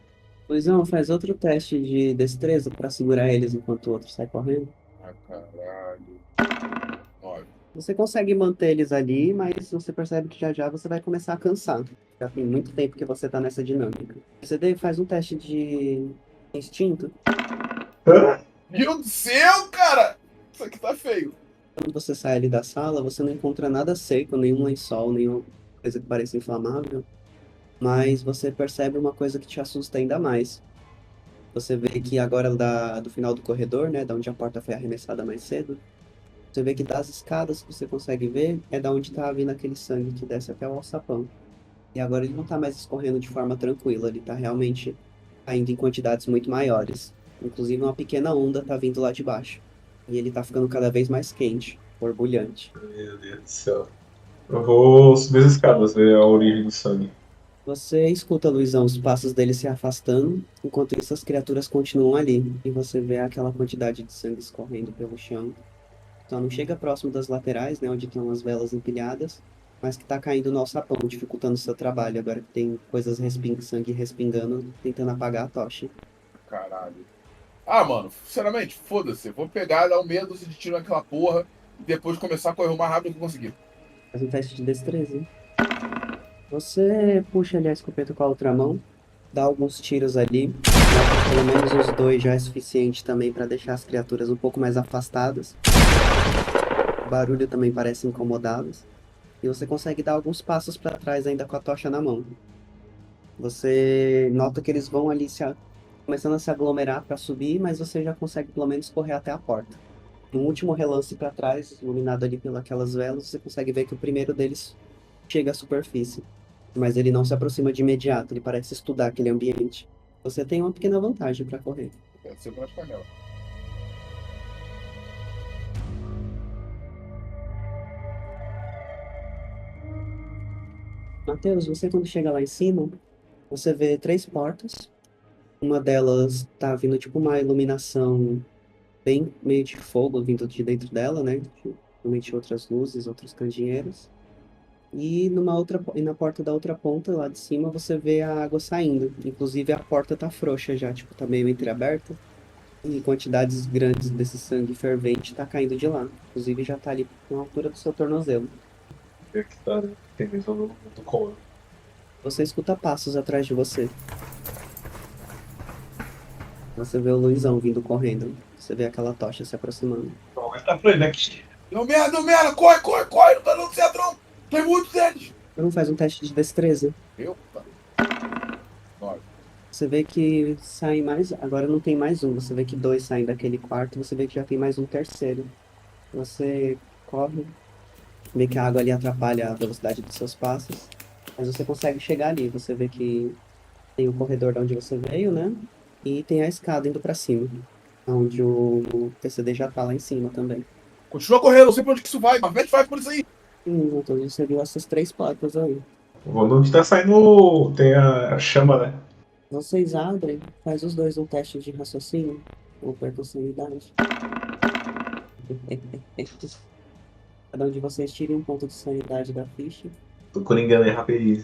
Luizão, faz outro teste de destreza para segurar eles enquanto o outro sai correndo. Ah, caralho. 9. Você consegue manter eles ali, mas você percebe que já já você vai começar a cansar. Já tem muito tempo que você tá nessa dinâmica. Você faz um teste de instinto. Meu Deus do céu, cara! Isso aqui tá feio. Quando você sai ali da sala, você não encontra nada seco, nenhum lençol, nenhuma coisa que pareça inflamável. Mas você percebe uma coisa que te assusta ainda mais. Você vê que agora do final do corredor, né, da onde a porta foi arremessada mais cedo, você vê que das escadas que você consegue ver é da onde tá vindo aquele sangue que desce até o alçapão. E agora ele não tá mais escorrendo de forma tranquila, ele tá realmente caindo em quantidades muito maiores. Inclusive uma pequena onda tá vindo lá de baixo. E ele tá ficando cada vez mais quente, borbulhante. Meu Deus do céu. Eu vou subir as escadas, ver a origem do sangue. Você escuta, Luizão, os passos dele se afastando, enquanto isso as criaturas continuam ali. E você vê aquela quantidade de sangue escorrendo pelo chão. Só não chega próximo das laterais, né, onde estão as velas empilhadas, mas que tá caindo no alçapão, dificultando o seu trabalho. Agora que tem coisas sangue respingando, tentando apagar a tocha. Caralho. Ah, mano, sinceramente, foda-se. Eu vou pegar, dar um medo de tiro naquela porra e depois começar a correr o mais rápido que eu conseguir. Faz um teste de destreza, hein? Você puxa ali a escopeta com a outra mão, dá alguns tiros ali, mata pelo menos uns dois já é suficiente também para deixar as criaturas um pouco mais afastadas. O barulho também parece incomodá-las. E você consegue dar alguns passos para trás ainda com a tocha na mão. Você nota que eles vão ali começando a se aglomerar para subir, mas você já consegue pelo menos correr até a porta. No último relance para trás, iluminado ali pelas velas, você consegue ver que o primeiro deles chega à superfície. Mas ele não se aproxima de imediato, ele parece estudar aquele ambiente. Você tem uma pequena vantagem para correr. Quero ser mais panela. Matheus, você quando chega lá em cima, você vê três portas. Uma delas tá vindo tipo uma iluminação bem meio de fogo vindo de dentro dela, né? Realmente outras luzes, outros candeeiros. E na porta da outra ponta, lá de cima, você vê a água saindo. Inclusive a porta tá frouxa já, tipo, tá meio entreaberta. E quantidades grandes desse sangue fervente tá caindo de lá. Inclusive já tá ali na altura do seu tornozelo. É que tá, né? Tem visão do colo. Você escuta passos atrás de você. Você vê o Luizão vindo correndo. Você vê aquela tocha se aproximando. Não, mas tá falando aqui. Deu merda, corre, corre, corre, não tá dando certo não. Tem muitos deles. Não faz um teste de destreza. Epa. 9. Você vê que saem mais. Agora não tem mais um. Você vê que dois saem daquele quarto. Você vê que já tem mais um terceiro. Você corre. Vê que a água ali atrapalha a velocidade dos seus passos. Mas você consegue chegar ali. Você vê que tem o corredor de onde você veio, né? E tem a escada indo pra cima. Onde o PCD já tá lá em cima também. Continua correndo, não sei pra onde que isso vai, mas mete vai por isso aí. Então você viu essas três portas aí. Vou onde tá saindo. Tem a chama, né? Vocês abrem, faz os dois um teste de raciocínio ou personalidade. Cada um de vocês tire um ponto de sanidade da ficha. Tô coringando aí rapidinho.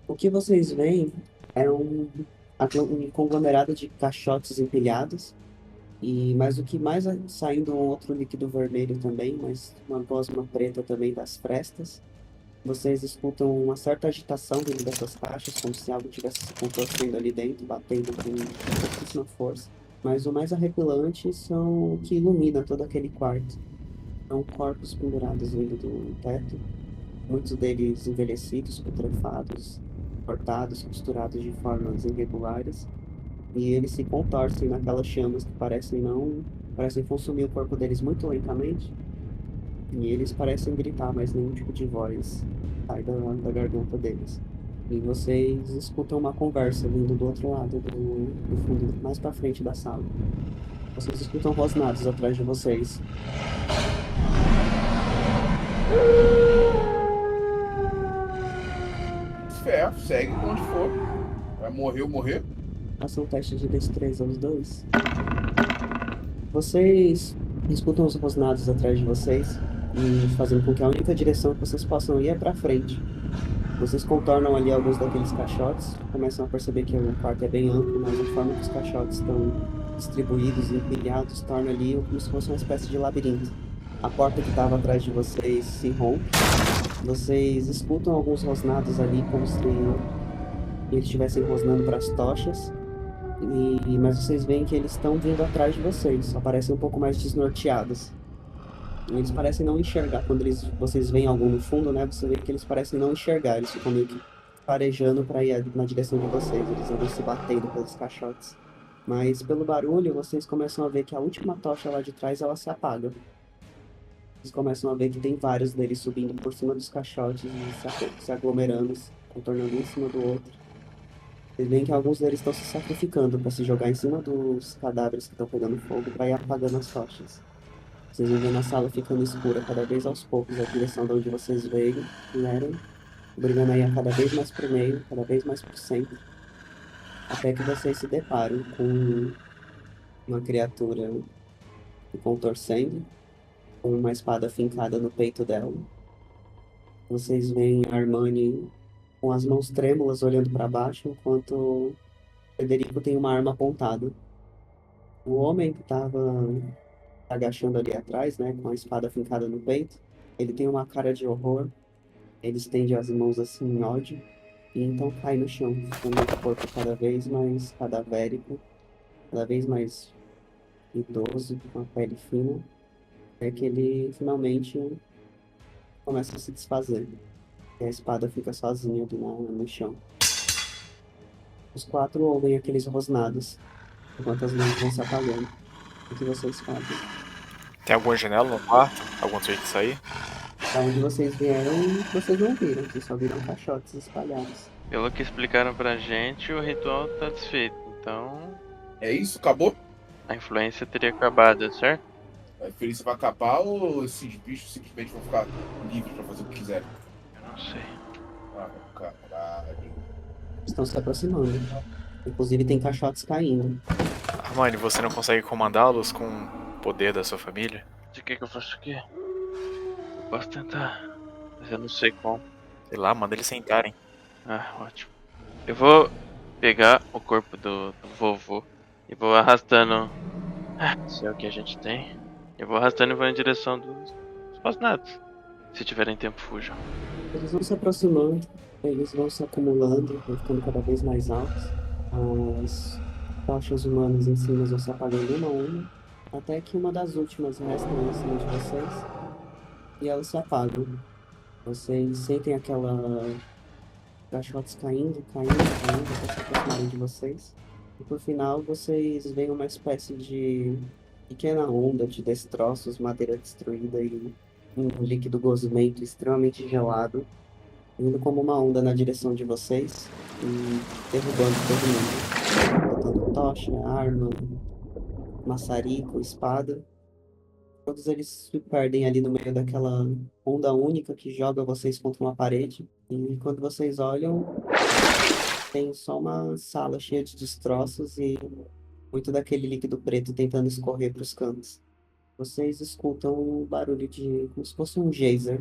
O que vocês veem é um conglomerado de caixotes empilhados. Mas o que mais saindo um outro líquido vermelho também, mas uma gosma preta também das frestas. Vocês escutam uma certa agitação dentro dessas caixas, como se algo estivesse se contorcendo ali dentro, batendo com pouquíssima força. Mas o mais arrepilante são o que ilumina todo aquele quarto. São corpos pendurados vindo do teto, muitos deles envelhecidos, putrefados, cortados, costurados de formas irregulares. E eles se contorcem naquelas chamas que parecem consumir o corpo deles muito lentamente. E eles parecem gritar, mas nenhum tipo de voz sai da garganta deles. E vocês escutam uma conversa vindo do outro lado, do fundo, mais pra frente da sala. Vocês escutam rosnados atrás de vocês. Fé, segue onde for. Vai morrer ou morrer. Façam um teste de destreza os dois. Vocês escutam os rosnados atrás de vocês e fazendo com que a única direção que vocês possam ir é pra frente. Vocês contornam ali alguns daqueles caixotes, começam a perceber que o quarto é bem amplo, mas a forma que os caixotes estão distribuídos e empilhados torna ali como se fosse uma espécie de labirinto. A porta que estava atrás de vocês se rompe. Vocês escutam alguns rosnados ali como se eles estivessem rosnando para as tochas. Mas vocês veem que eles estão vindo atrás de vocês, só parecem um pouco mais desnorteados. Eles parecem não enxergar. Quando vocês veem algum no fundo, né? Você vê que eles parecem não enxergar. Eles ficam meio que farejando para ir na direção de vocês. Eles andam se batendo pelos caixotes. Mas pelo barulho, vocês começam a ver que a última tocha lá de trás, ela se apaga. Vocês começam a ver que tem vários deles subindo por cima dos caixotes e se aglomerando contornando um em cima do outro. Vocês veem que alguns deles estão se sacrificando para se jogar em cima dos cadáveres que estão pegando fogo para ir apagando as tochas. Vocês vão vendo a sala ficando escura cada vez aos poucos, a direção de onde vocês vieram, brigando aí a cada vez mais pro meio, cada vez mais pro centro, até que vocês se deparam com uma criatura se contorcendo, com uma espada fincada no peito dela. Vocês veem a Armani com as mãos trêmulas olhando para baixo, enquanto Federico tem uma arma apontada. O homem que estava agachando ali atrás, né, com a espada fincada no peito, ele tem uma cara de horror, ele estende as mãos assim em ódio, e então cai no chão, ficando o corpo cada vez mais cadavérico, cada vez mais idoso, com a pele fina, até que ele finalmente começa a se desfazer. E a espada fica sozinha ali no chão. Os 4 ouvem aqueles rosnados, enquanto as luzes vão se apagando. O que vocês fazem? Tem alguma janela no quarto? Algum jeito de sair? Da onde vocês vieram, vocês não viram, vocês só viram caixotes espalhados. Pelo que explicaram pra gente, o ritual tá desfeito. Então, É isso? Acabou? a influência teria acabado, certo? A inferência vai acabar ou esses bichos simplesmente vão ficar livres pra fazer o que quiserem? Eu não sei. Ah, caralho. Estão se aproximando. Inclusive tem caixotes caindo. Armani, você não consegue comandá-los com o poder da sua família? De que eu faço o quê? Eu posso tentar, mas eu não sei como. Sei lá, manda eles sentarem. Ah, ótimo. Eu vou pegar o corpo do vovô e vou arrastando. Se é o que a gente tem. Eu vou arrastando e vou em direção dos rosnados. Se tiverem tempo, fujam. Eles vão se aproximando, eles vão se acumulando, vão ficando cada vez mais altos. As tochas humanas em cima vão se apagando uma a uma, até que uma das últimas resta em cima de vocês e elas se apagam. Vocês sentem aquela caixotes caindo, até se aproximarem de vocês. E por final, vocês veem uma espécie de pequena onda de destroços, madeira destruída e um líquido gosmento extremamente gelado, indo como uma onda na direção de vocês e derrubando todo mundo. Botando tocha, arma, maçarico, espada. Todos eles se perdem ali no meio daquela onda única que joga vocês contra uma parede. E quando vocês olham, tem só uma sala cheia de destroços e muito daquele líquido preto tentando escorrer para os cantos. Vocês escutam um barulho de como se fosse um geyser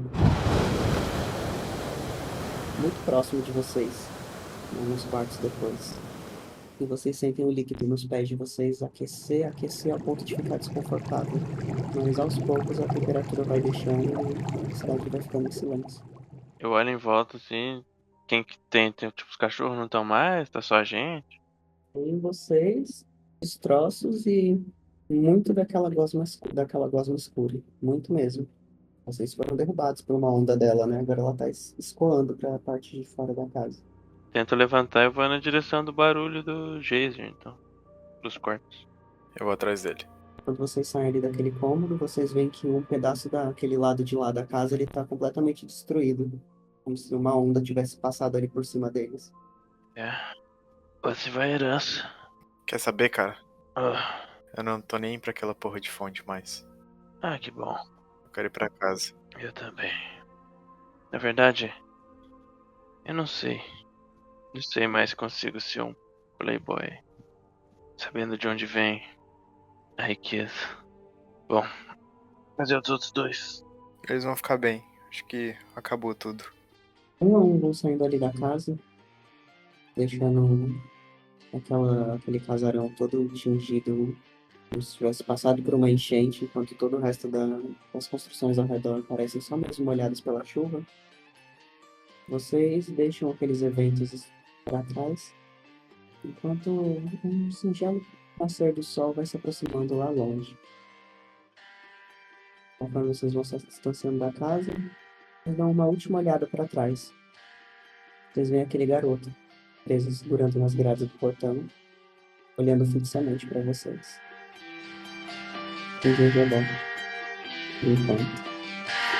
muito próximo de vocês, alguns quartos depois. E vocês sentem o líquido nos pés de vocês aquecer ao ponto de ficar desconfortável. Mas aos poucos a temperatura vai deixando e a cidade vai ficando em silêncio. Eu olho em volta assim. Quem que tem? Tipo, os cachorros não estão mais? Tá só a gente? Tem vocês, destroços e muito daquela gosma escura. Muito mesmo. Vocês foram derrubados por uma onda dela, né? Agora ela tá escoando para a parte de fora da casa. Tento levantar e vou na direção do barulho do geyser, então. Dos quartos. Eu vou atrás dele. Quando vocês saem ali daquele cômodo, vocês veem que um pedaço daquele lado de lá da casa ele tá completamente destruído. Como se uma onda tivesse passado ali por cima deles. É. Lá se vai a herança. Quer saber, cara? Ah, Eu não tô nem pra aquela porra de fonte mais. que bom. Eu quero ir pra casa. Eu também. Na verdade, eu não sei. Não sei mais se consigo ser um playboy. Sabendo de onde vem a riqueza. Bom, cadê os outros dois? Eles vão ficar bem. Acho que acabou tudo. Um a um vão saindo ali da casa, deixando aquele casarão todo tingido, como se tivesse passado por uma enchente, enquanto todo o resto das construções ao redor parecem só mesmo molhadas pela chuva. Vocês deixam aqueles eventos para trás, enquanto um singelo nascer do sol vai se aproximando lá longe. Conforme vocês vão se distanciando da casa, vocês dão uma última olhada para trás. Vocês veem aquele garoto preso segurando nas grades do portão, olhando fixamente para vocês. Entendi, bom. Enquanto.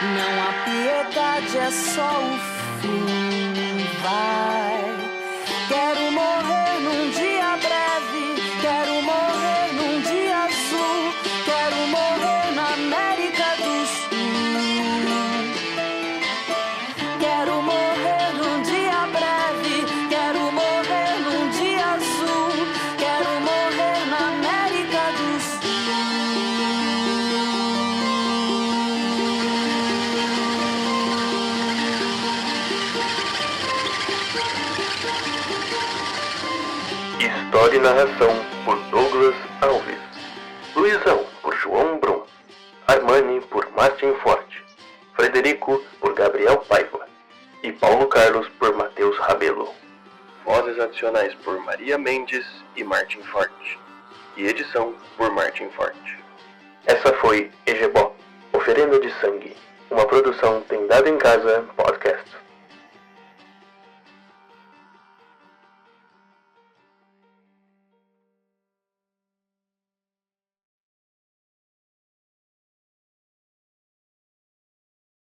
Não há piedade, é só o fim. vai. Quero morrer num dia breve, quero morrer num dia azul, quero morrer na América do Sul. Quero morrer num dia breve, quero morrer num dia azul, quero morrer na América do Sul. História e narração por Douglas Alves, Luizão por João Brum, Armani por Martin Forte, Frederico por Gabriel Paiva e Paulo Carlos por Matheus Rabelo. Vozes adicionais por Maria Mendes e Martin Forte, e edição por Martin Forte. Essa foi Egebó, Oferenda de Sangue, uma produção Tem Dado em Casa